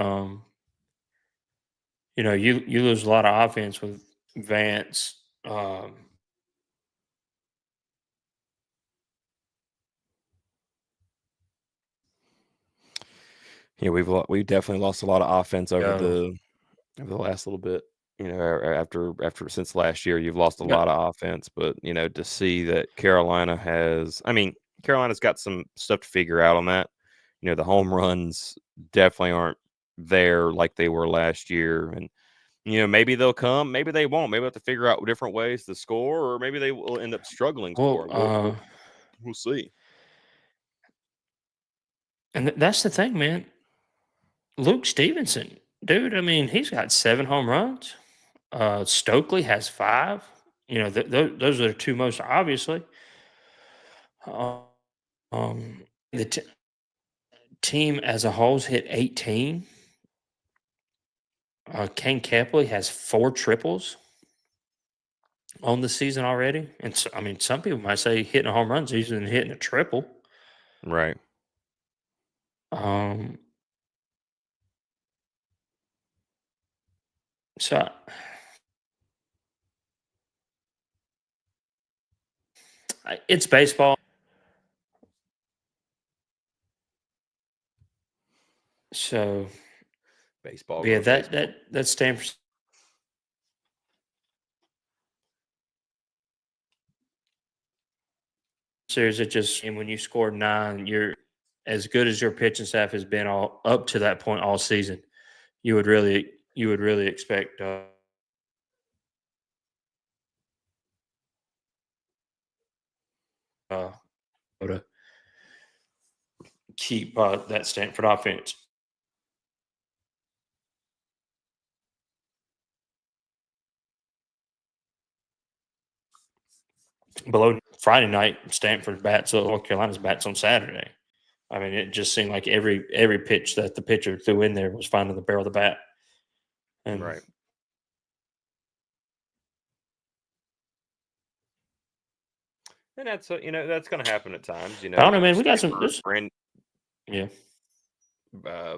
You lose a lot of offense with Vance. Yeah, we've definitely lost a lot of offense over the last little bit. Since last year, you've lost a lot of offense. But to see that Carolina's got some stuff to figure out on that. The home runs definitely aren't there like they were last year, and maybe they'll come, maybe they won't. Maybe we'll have to figure out different ways to score, or maybe they will end up struggling scoring. We'll see. And that's the thing, man. Luke Stevenson, dude, I mean, he's got 7 home runs. Stokely has 5. Those are the two most obviously. The team as a whole's hit 18. Kane Kepley has 4 triples on the season already. And so, I mean, some people might say hitting a home run is easier than hitting a triple. Right. So it's baseball. So baseball. Yeah, that Stanford series. It just, and when you score 9, you're as good as your pitching staff has been all up to that point all season. You would really expect to keep that Stanford offense below. Friday night, Stanford bats North Carolina's bats on Saturday. I mean, it just seemed like every pitch that the pitcher threw in there was finding the barrel of the bat. And right. And that's that's going to happen at times. I don't know, man. We got some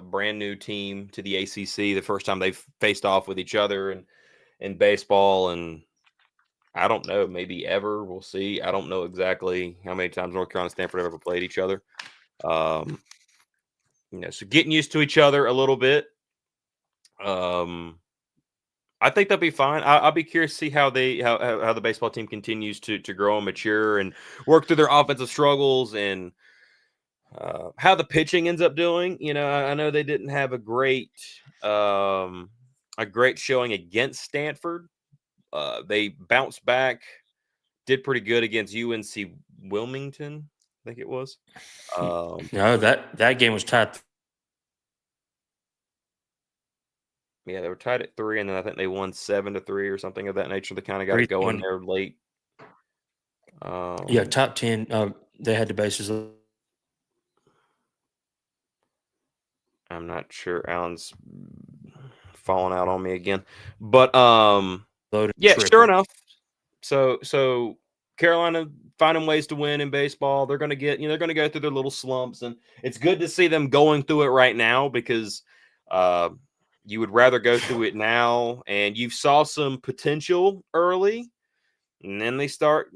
brand new team to the ACC. The first time they've faced off with each other in baseball, and I don't know, maybe ever. We'll see. I don't know exactly how many times North Carolina and Stanford have ever played each other. So getting used to each other a little bit. I think they'll be fine. I'll be curious to see how the baseball team continues to grow and mature and work through their offensive struggles, and how the pitching ends up doing. I know they didn't have a great showing against Stanford. They bounced back, did pretty good against UNC Wilmington, I think it was. No, that game was tied. Yeah, they were tied at 3, and then I think they won 7-3 or something of that nature. They kind of got it going there late. Top 10. They had the bases. I'm not sure. Alan's falling out on me again, but yeah, sure enough. So Carolina finding ways to win in baseball. They're going to get, they're going to go through their little slumps, and it's good to see them going through it right now because you would rather go through it now, and you saw some potential early, and then they start,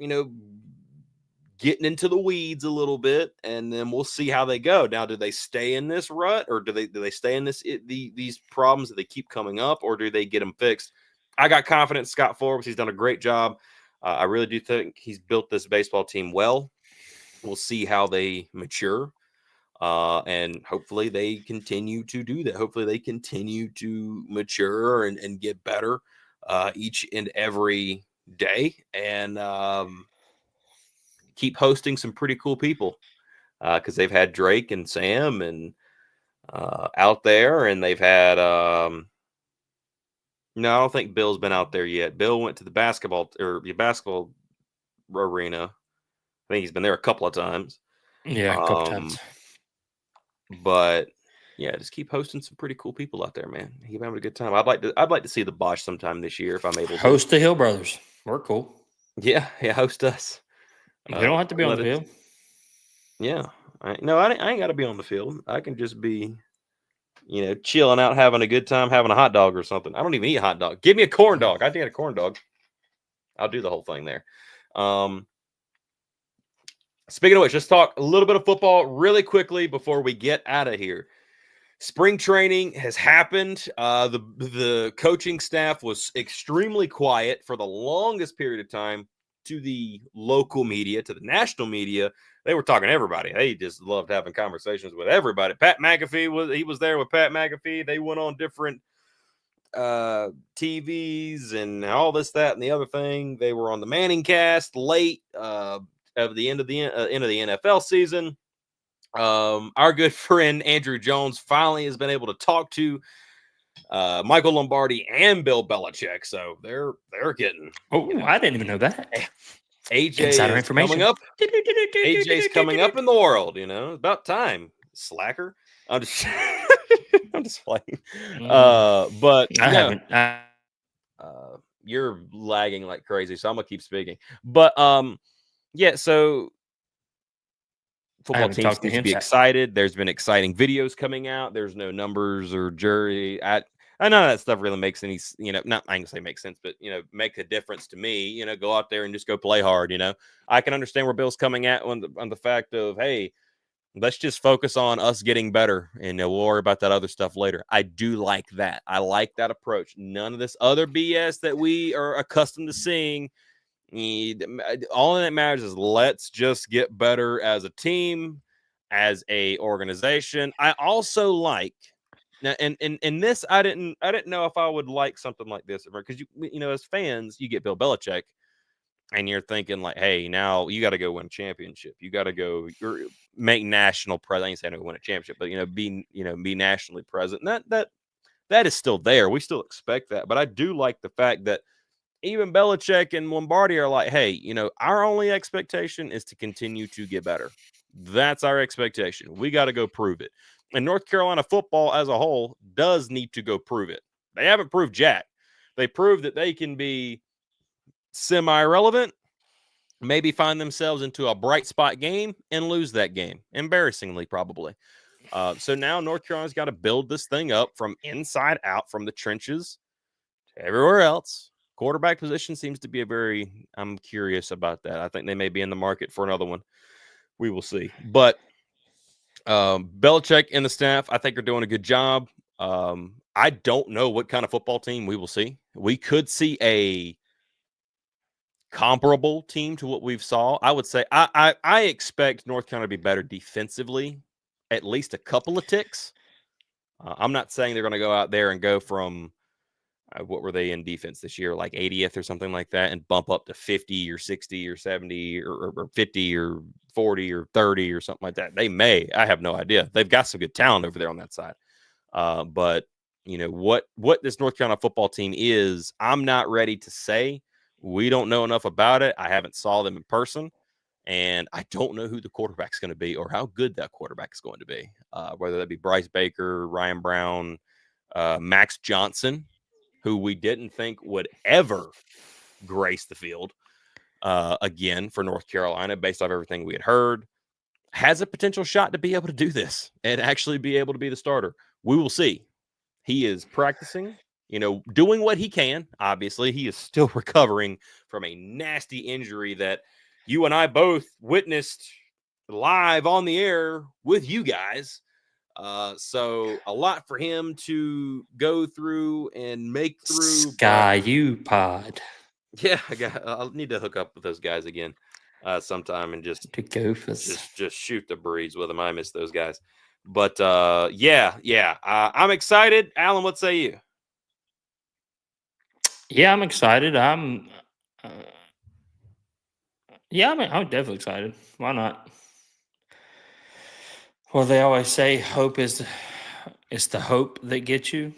getting into the weeds a little bit, and then we'll see how they go. Now, do they stay in this rut, or do they stay in these problems that they keep coming up, or do they get them fixed? I got confidence in Scott Forbes. He's done a great job. I really do think he's built this baseball team well. We'll see how they mature, and hopefully they continue to do that. Hopefully they continue to mature and get better each and every day, and keep hosting some pretty cool people because they've had Drake and Sam and out there, and they've had no, I don't think Bill's been out there yet. Bill went to the basketball arena. I think he's been there a couple of times. Yeah, a couple times. But yeah, just keep hosting some pretty cool people out there, man. Keep having a good time. I'd like to see the Bosch sometime this year if I'm able to. Host the Hill Brothers. We're cool. Yeah, host us. We don't have to be on the field. Yeah. I ain't got to be on the field. I can just be, chilling out, having a good time, having a hot dog or something. I don't even eat a hot dog. Give me a corn dog. I did a corn dog. I'll do the whole thing there. Speaking of which, let's talk a little bit of football really quickly before we get out of here. Spring training has happened. The coaching staff was extremely quiet for the longest period of time. To the local media, to the national media, they were talking to everybody. They just loved having conversations with everybody. Pat McAfee was there with Pat McAfee. They went on different TVs and all this, that, and the other thing. They were on the Manning cast late of the end of the NFL season. Our good friend Andrew Jones finally has been able to talk to Michael Lombardi and Bill Belichick, so they're getting. Oh, I didn't even know that. AJ Insider is information. coming up. AJ's coming up in the world. About time, slacker. I'm just, I'm just playing. But I haven't. You're lagging like crazy, so I'm gonna keep speaking. But yeah. So football team seems to be excited. There's been exciting videos coming out. There's no numbers or jury. I know that stuff really makes any, not I can say makes sense, but make a difference to me. Go out there and just go play hard. I can understand where Bill's coming at on the fact of, hey, let's just focus on us getting better, and we'll worry about that other stuff later. I do like that. I like that approach. None of this other BS that we are accustomed to seeing. All that matters is let's just get better as a team, as a organization. I also like now, and this I didn't know if I would like something like this, because as fans you get Bill Belichick and you're thinking like, hey, now you got to go win a championship. You got to go make national present. I ain't saying win a championship, but be nationally present. And that is still there. We still expect that, but I do like the fact that even Belichick and Lombardi are like, hey, our only expectation is to continue to get better. That's our expectation. We got to go prove it. And North Carolina football as a whole does need to go prove it. They haven't proved jack. They proved that they can be semi-relevant, maybe find themselves into a bright spot game and lose that game. Embarrassingly, probably. So now North Carolina's got to build this thing up from inside out, from the trenches to everywhere else. Quarterback position seems to be I'm curious about that. I think they may be in the market for another one. We will see. But Belichick and the staff, I think, are doing a good job. I don't know what kind of football team we will see. We could see a comparable team to what we've saw. I would say I expect North Carolina to be better defensively, at least a couple of ticks. I'm not saying they're going to go out there and go from what were they in defense this year, like 80th or something like that, and bump up to 50 or 60 or 70 or 50 or 40 or 30 or something like that. They may. I have no idea. They've got some good talent over there on that side. But what this North Carolina football team is, I'm not ready to say. We don't know enough about it. I haven't saw them in person, and I don't know who the quarterback's going to be or how good that quarterback is going to be. Whether that be Bryce Baker, Ryan Brown, Max Johnson, who we didn't think would ever grace the field. again for North Carolina, based off everything we had heard, has a potential shot to be able to do this and actually be able to be the starter. We will see. He is practicing, doing what he can. Obviously, he is still recovering from a nasty injury that you and I both witnessed live on the air with you guys. So a lot for him to go through and make through. Sky U Pod. Yeah, I'll need to hook up with those guys again sometime and just shoot the breeze with them. I miss those guys. But yeah. I'm excited. Alan, what say you? Yeah, I'm excited. I'm definitely excited. Why not? Well, they always say hope is it's the hope that gets you,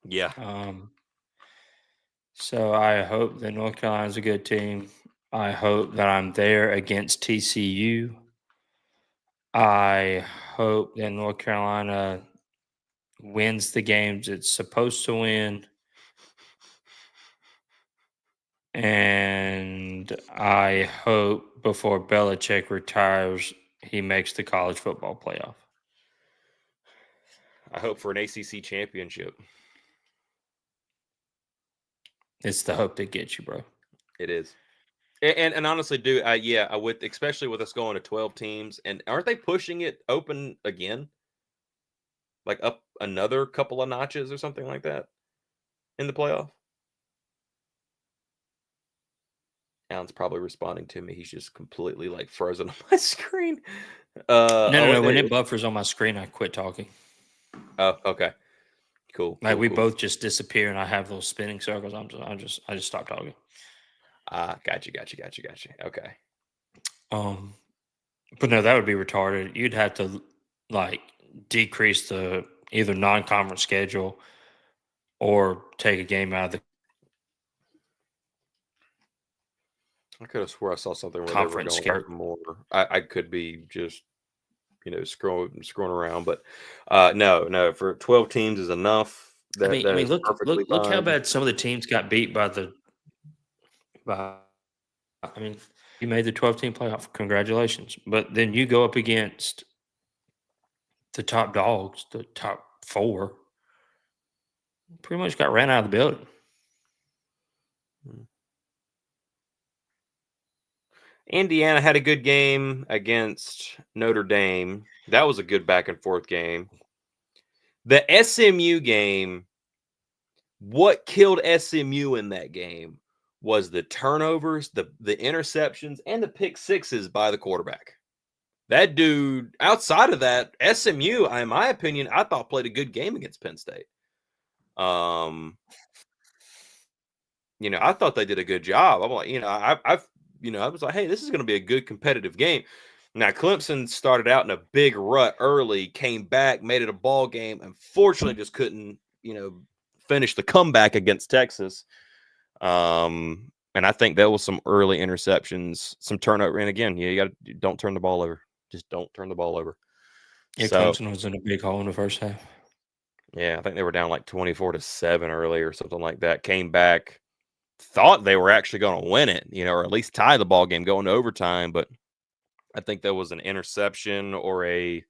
Yeah. So I hope that North Carolina's a good team. I hope that I'm there against TCU. I hope that North Carolina wins the games it's supposed to win. And I hope before Belichick retires, he makes the college football playoff. I hope for an ACC championship. It's the hope that gets you, bro. It is. And honestly, dude, I would, especially with us going to 12 teams, and aren't they pushing it open again? Like up another couple of notches or something like that in the playoff? Alan's probably responding to me. He's just completely like frozen on my screen. No. When it buffers on my screen, I quit talking. Oh, okay. Cool. Like we both just disappear, and I have those spinning circles. I just stop talking. Gotcha. Okay. But no, that would be retarded. You'd have to like decrease the either non-conference schedule or take a game out of the I could have swore I saw something where conference they were going more. I could be just scrolling around, but no, for 12 teams is enough. Look how bad some of the teams got beat you made the 12-team playoff. Congratulations. But then you go up against the top dogs, the top 4. Pretty much got ran out of the building. Indiana had a good game against Notre Dame. That was a good back and forth game. The SMU game, what killed SMU in that game was the turnovers, the interceptions, and the pick sixes by the quarterback. That dude, outside of that, SMU, in my opinion, I thought played a good game against Penn State. I thought they did a good job. I'm like, I was like, hey, this is going to be a good competitive game. Now, Clemson started out in a big rut early, came back, made it a ball game. Unfortunately, just couldn't, finish the comeback against Texas. And I think there was some early interceptions, some turnover. And again, don't turn the ball over. Just don't turn the ball over. Yeah, Clemson was in a big hole in the first half. Yeah, I think they were down like 24-7 early or something like that. Came back, thought they were actually going to win it, or at least tie the ball game going to overtime. But I think there was an interception or a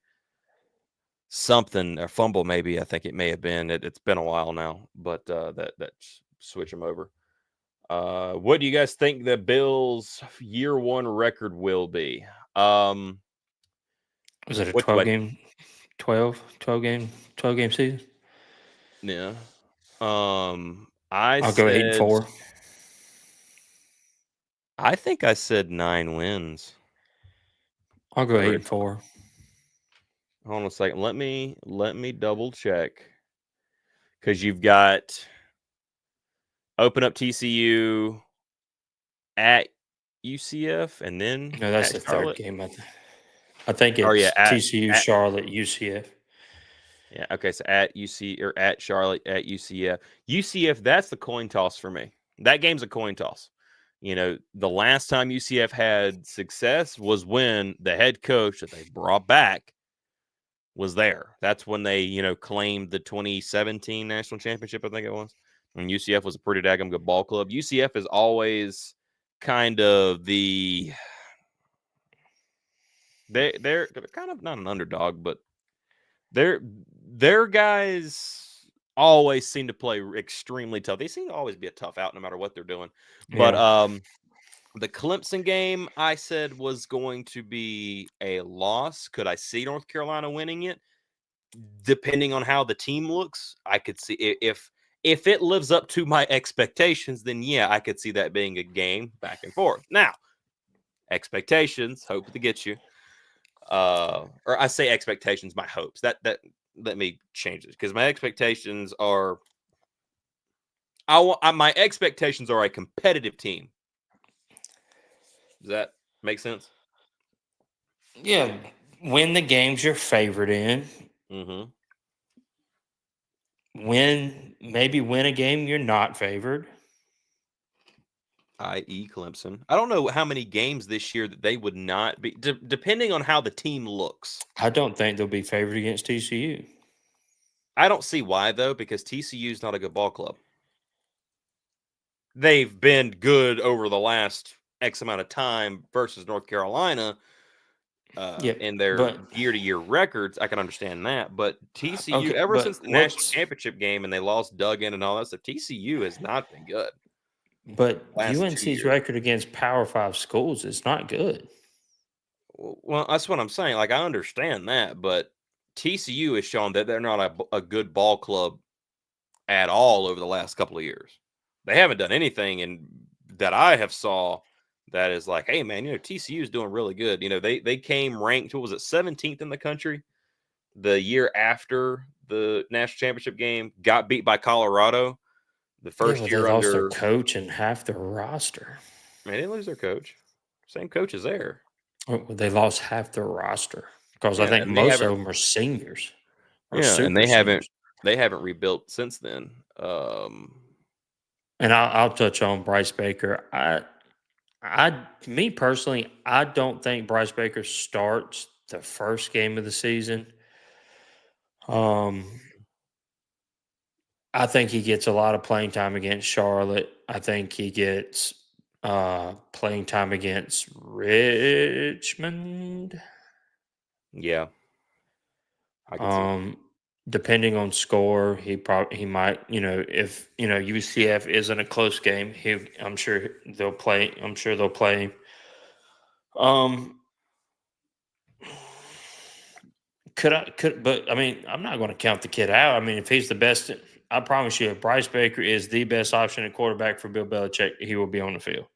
fumble maybe. I think it may have been. It's been a while now, but that switch them over. What do you guys think the Bills' year 1 record will be? Was it a 12 game season? Yeah. I'll go 8-4. I think I said 9 wins. I'll go 8-4. Hold on a second. Let me double check, because you've got open up TCU at UCF, and then no, that's the Charlotte. Third game. I think it's TCU, Charlotte, UCF. Yeah. Okay. So at UC or at Charlotte, at UCF. UCF, that's the coin toss for me. That game's a coin toss. The last time UCF had success was when the head coach that they brought back was there. That's when they, claimed the 2017 national championship, I think it was. And UCF was a pretty daggum good ball club. UCF is always kind of they're kind of not an underdog, but their guys always seem to play extremely tough. They seem to always be a tough out no matter what they're doing. But the Clemson game I said was going to be a loss. Could I see North Carolina winning it? Depending on how the team looks, I could see if it lives up to my expectations, then yeah, I could see that being a game back and forth. Now, expectations, hope to get you. Or I say expectations, my hopes. That let me change it because my expectations are my expectations are a competitive team. Does that make sense? Yeah, win the games you're favored in. Mm-hmm. Maybe win a game you're not favored. I.e. Clemson. I don't know how many games this year that they would not be, depending on how the team looks. I don't think they'll be favored against TCU. I don't see why, though, because TCU is not a good ball club. They've been good over the last X amount of time versus North Carolina in their year-to-year records. I can understand that. But TCU, since the national championship game and they lost Duggan and all that stuff, TCU has not been good. But UNC's record against Power 5 schools is not good. Well, that's what I'm saying. Like, I understand that, but TCU has shown that they're not a good ball club at all over the last couple of years. They haven't done anything that I have saw that is like, hey, man, TCU is doing really good. They came ranked, what was it, 17th in the country the year after the national championship game, got beat by Colorado. The first year they lost their coach and half their roster. They didn't lose their coach. Same coach is there. They lost half their roster because I think most of them are seniors. And they haven't rebuilt since then. And I'll touch on Bryce Baker. Me personally, I don't think Bryce Baker starts the first game of the season. I think he gets a lot of playing time against Charlotte. I think he gets playing time against Richmond. Yeah. Depending on score, he might, if UCF isn't a close game, I'm sure they'll play him. But I mean, I'm not going to count the kid out. I mean, if he's the best, I promise you, if Bryce Baker is the best option at quarterback for Bill Belichick, he will be on the field,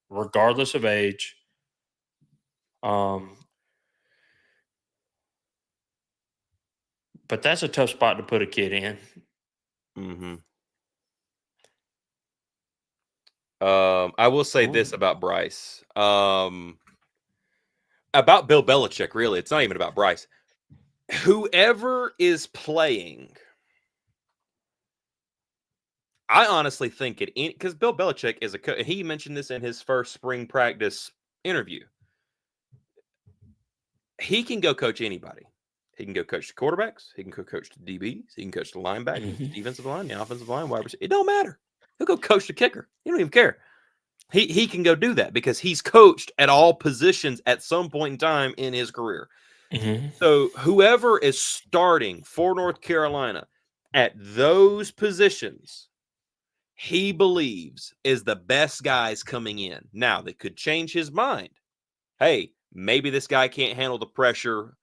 regardless of age. But that's a tough spot to put a kid in. Mm-hmm. I will say this about Bryce. About Bill Belichick, really. It's not even about Bryce. Whoever is playing, I honestly think because Bill Belichick is he mentioned this in his first spring practice interview. He can go coach anybody. He can go coach the quarterbacks. He can go coach the DBs. He can coach the linebackers, the defensive line, the offensive line, wide receiver. It don't matter. He'll go coach the kicker. He don't even care. He can go do that because he's coached at all positions at some point in time in his career. Mm-hmm. So whoever is starting for North Carolina at those positions, he believes is the best guys coming in. Now, they could change his mind. Hey, maybe this guy can't handle the pressure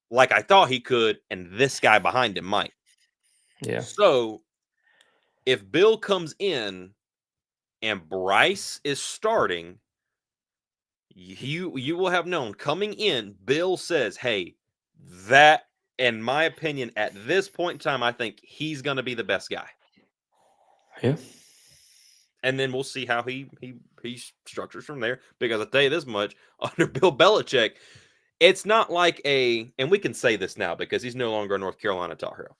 like I thought he could, and this guy behind him might. Yeah. So if Bill comes in and Bryce is starting, you will have known coming in, Bill says, hey, that, in my opinion, at this point in time, I think he's going to be the best guy. Yeah. And then we'll see how he structures from there. Because I'll tell you this much, under Bill Belichick, it's not like and we can say this now because he's no longer a North Carolina Tar Heel.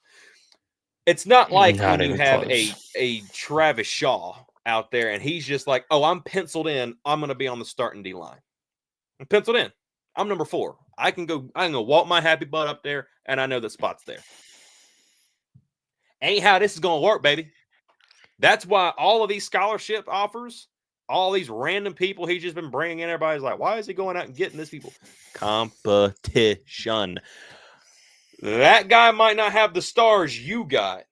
It's not like when you have a Travis Shaw out there and he's just like, oh, I'm penciled in. I'm going to be on the starting D line. I'm penciled in. I'm number 4. I can go walk my happy butt up there, and I know the spot's there. Ain't how this is going to work, baby. That's why all of these scholarship offers All these random people he's just been bringing in. Everybody's like, why is he going out and getting these people? Competition. That guy might not have the stars you got,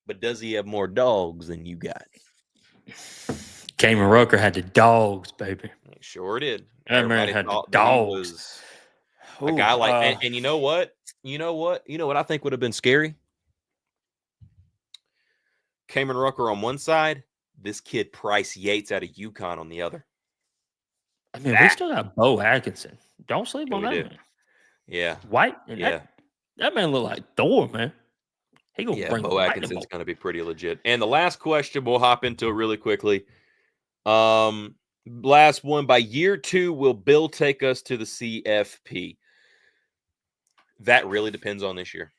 but does he have more dogs than you got? Cameron Rucker had the dogs, baby. He sure did. That man had the dogs. A guy like, and you know what? You know what I think would have been scary? Cameron Rucker on one side, this kid Price Yates out of UConn on the other. I mean, we still got Bo Atkinson. Don't sleep on that man. Yeah. White. Yeah. That man look like Thor, man. He gonna bring Bo Atkinson's going to be pretty legit. And the last question, we'll hop into it really quickly. Last one, by year 2, will Bill take us to the CFP? That really depends on this year.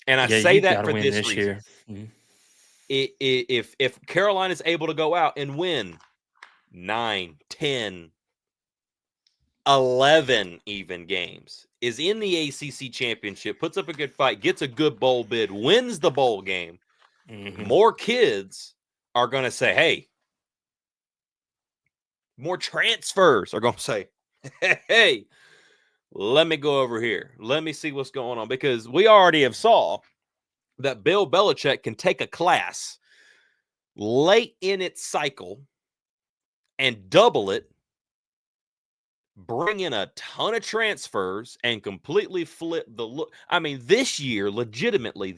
And I say that for this reason. Year. Mm-hmm. If Carolina is able to go out and win 9, 10, 11 even games, is in the ACC championship, puts up a good fight, gets a good bowl bid, wins the bowl game, more kids are going to say, hey, more transfers are going to say, hey, let me go over here. Let me see what's going on. Because we already have saw that Bill Belichick can take a class late in its cycle and double it, bring in a ton of transfers, and completely flip the look. I mean, this year, legitimately,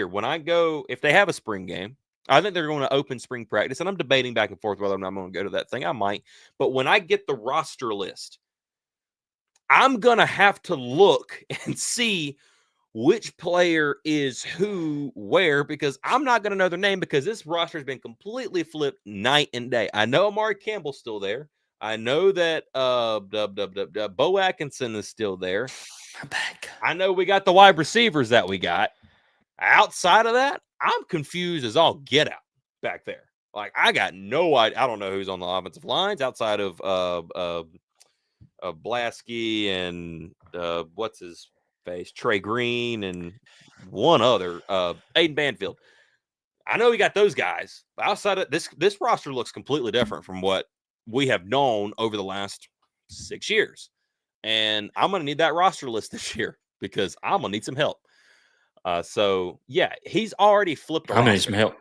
when I go, if they have a spring game, I think they're going to open spring practice, and I'm debating back and forth whether or not I'm going to go to that thing. I might. But when I get the roster list, I'm going to have to look and see which player is who, where, because I'm not going to know their name because this roster has been completely flipped night and day. I know Amari Campbell's still there. I know that Bo Atkinson is still there. I'm back. I know we got the wide receivers that we got. Outside of that, I'm confused as all get out back there. Like, I got no idea. I don't know who's on the offensive lines outside of Blasky and what's his face, Trey Green, and one other, Aiden Banfield. I know we got those guys, but outside of this roster looks completely different from what we have known over the last 6 years. And I'm going to need that roster list this year because I'm going to need some help. So, yeah, he's already flipped around. I'm going to need some help.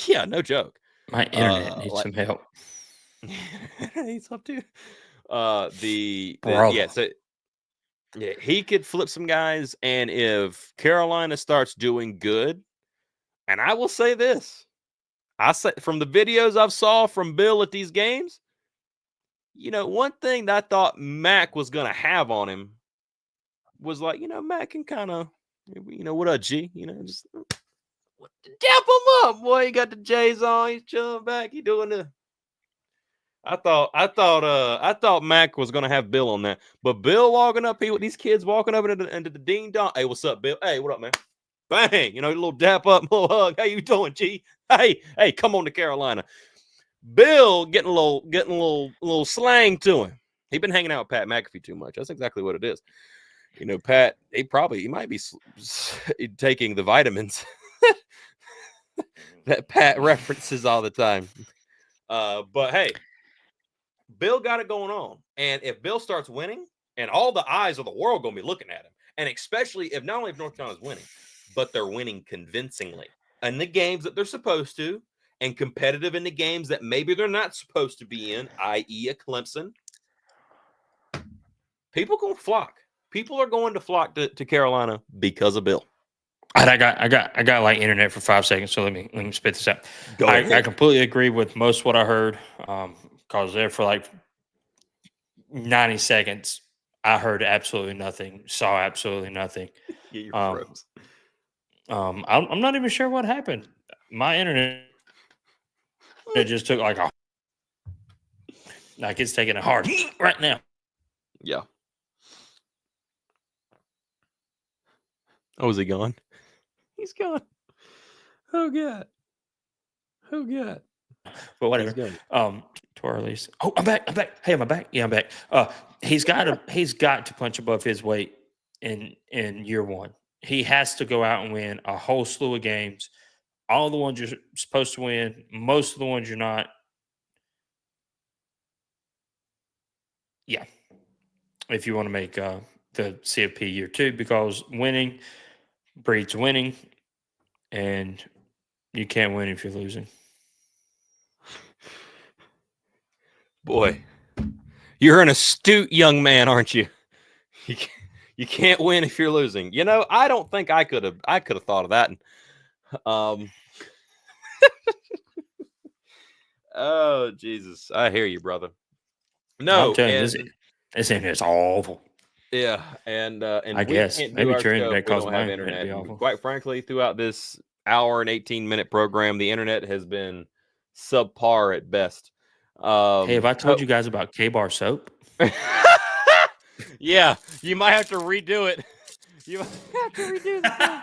Yeah, no joke. My internet needs some help. Needs help too. So he could flip some guys, and if Carolina starts doing good, and I will say this, I say from the videos I've saw from Bill at these games, one thing that I thought Mac was gonna have on him was like, Mac can kind of, what up, G? Just dap him up, boy. He got the J's on, he's chilling back, he doing the. I thought Mac was gonna have Bill on that, but Bill walking up here with these kids walking up into the ding dong. Hey, what's up, Bill? Hey, what up, man? Bang! A little dap up, little hug. How you doing, G? Hey, come on to Carolina. Bill getting a little slang to him. He been hanging out with Pat McAfee too much. That's exactly what it is. Pat. He might be taking the vitamins that Pat references all the time. But hey. Bill got it going on. And if Bill starts winning, and all the eyes of the world going to be looking at him, and especially if not only if North Carolina's winning, but they're winning convincingly in the games that they're supposed to, and competitive in the games that maybe they're not supposed to be in, i.e. a Clemson, people going to flock. People are going to flock to Carolina because of Bill. I got like internet for 5 seconds, so let me spit this out. I completely agree with most of what I heard. Because there for like 90 seconds, I heard absolutely nothing, saw absolutely nothing. Froze. I'm not even sure what happened. My internet just took like it's taking a hard right now. Yeah. Oh, is he gone? He's gone. Oh God. But whatever. To our release. Oh, I'm back. Hey, am I back? Yeah, I'm back. He's got to punch above his weight in year one. He has to go out and win a whole slew of games all the ones you're supposed to win, most of the ones you're not. Yeah. If you want to make the CFP year 2, because winning breeds winning, and you can't win if you're losing. Boy, you're an astute young man, aren't you? You can't win if you're losing. You know, I don't think I could have thought of that. Oh Jesus, I hear you, brother. No, I'm telling you, this internet's awful. Yeah, and I guess maybe your internet caused my internet to be awful. Quite frankly, throughout this hour and 18-minute program, the internet has been subpar at best. Hey, have I told you guys about K-Bar soap? Yeah, you might have to redo it. You might have to redo the thing.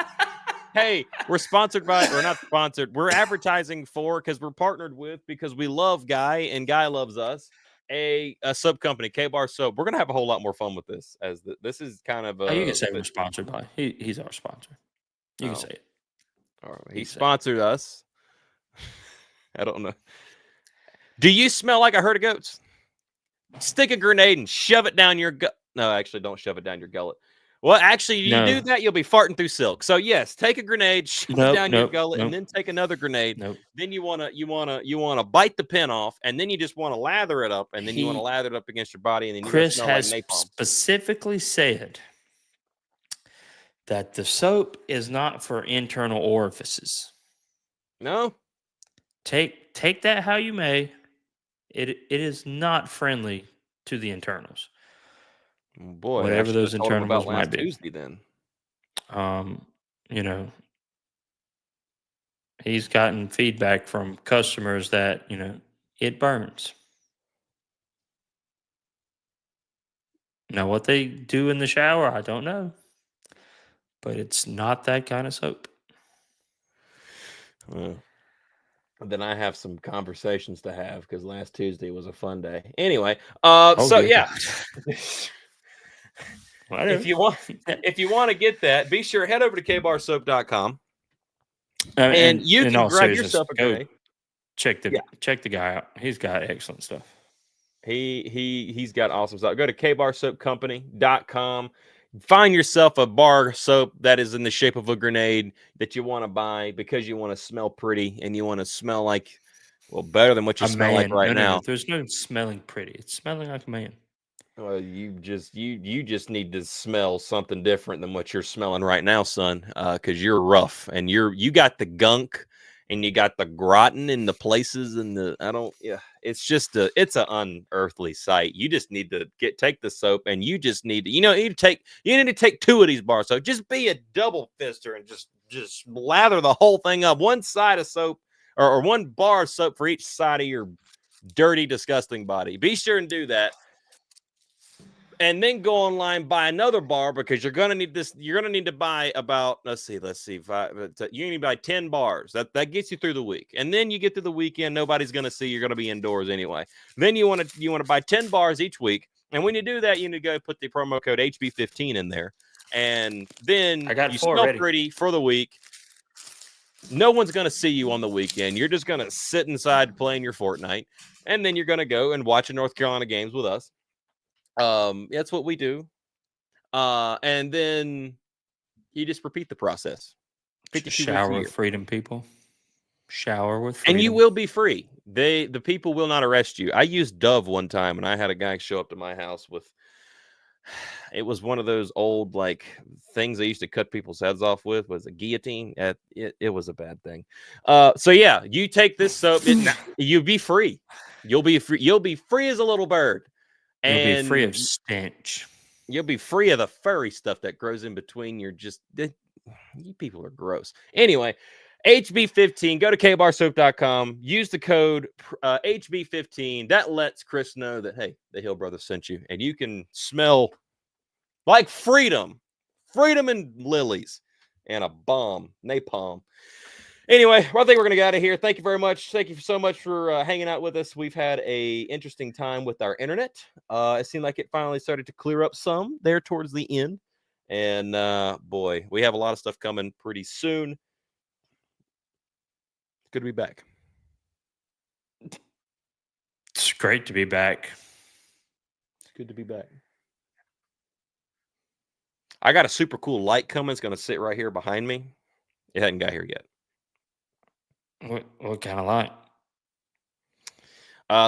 Hey, we're sponsored by, or not sponsored, we're advertising for, because we're partnered with, because we love Guy and Guy loves us, a soap company, K-Bar Soap. We're going to have a whole lot more fun with this, as this is kind of you can say we're sponsored by. He's our sponsor. You can say it. All right. He sponsored us. I don't know. Do you smell like a herd of goats? Stick a grenade and shove it down your gut. No, actually, don't shove it down your gullet. Well, actually, you do that, you'll be farting through silk. So yes, take a grenade, shove it down your gullet, and then take another grenade. Then you wanna bite the pin off, and then you just want to lather it up, and then you want to lather it up against your body, and then Chris has like napalm. Specifically said that the soap is not for internal orifices. No. Take that how you may. It is not friendly to the internals. Boy, whatever those internals might be. Tuesday, then. You know, he's gotten feedback from customers that, it burns. Now, what they do in the shower, I don't know. But it's not that kind of soap. Then I have some conversations to have, because last Tuesday was a fun day. Anyway, yeah. If you want to get that, be sure head over to kbarsoap.com and you can grab yourself a grenade. Check the guy out. He's got excellent stuff. He's got awesome stuff. Go to kbarsoapcompany.com. Find yourself a bar soap that is in the shape of a grenade that you want to buy, because you want to smell pretty and you want to smell like, well, better than what you smell like right now. No, there's no smelling pretty. It's smelling like a man. Well, you just need to smell something different than what you're smelling right now, son, because you're rough and you got the gunk and you got the gratin in the places and it's just it's an unearthly sight. You just need to take the soap, and you just need to, you need to take 2 of these bars. So just be a double fister and just lather the whole thing up. One side of soap or 1 bar of soap for each side of your dirty, disgusting body. Be sure and do that. And then go online, buy another bar, because you're gonna need this. You're gonna need to buy about let's see, 5. You need to buy 10 bars. That gets you through the week, and then you get to the weekend. Nobody's gonna see. You're gonna be indoors anyway. Then you want to buy 10 bars each week, and when you do that, you need to go put the promo code HB15 in there, and then you smell pretty for the week. No one's gonna see you on the weekend. You're just gonna sit inside playing your Fortnite, and then you're gonna go and watch the North Carolina games with us. That's what we do. And then you just repeat the process. Shower with freedom, people. Shower with freedom. And you will be free. The people will not arrest you. I used Dove one time, and I had a guy show up to my house with, it was one of those old things they used to cut people's heads off with, was a guillotine. It was a bad thing. So yeah, you take this soap, you'll be free. You'll be free as a little bird. And you'll be free of stench. You'll be free of the furry stuff that grows in between your you people are gross. Anyway, HB15, go to kbarsoap.com, use the code HB15. That lets Chris know that, hey, the Hill Brothers sent you, and you can smell like freedom and lilies and a bomb, napalm. Anyway, I think we're going to get out of here. Thank you very much. Thank you so much for hanging out with us. We've had a interesting time with our internet. It seemed like it finally started to clear up some there towards the end. And boy, we have a lot of stuff coming pretty soon. Good to be back. It's great to be back. It's good to be back. I got a super cool light coming. It's going to sit right here behind me. It hadn't got here yet. What kind of light?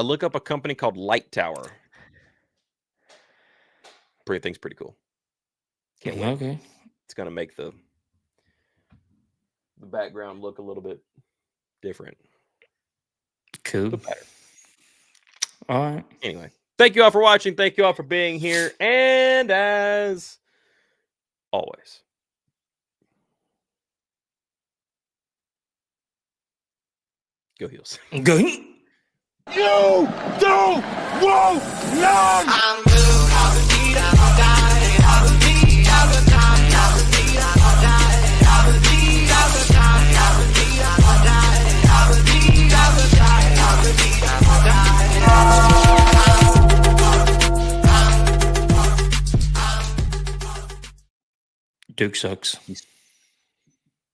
Look up a company called Light Tower. Thing's pretty cool. Can't wait. Okay. It's going to make the background look a little bit different. Cool. But better. All right. Anyway, thank you all for watching. Thank you all for being here. And as always, go Heels. Go. You don't want none. I'm Duke sucks. He's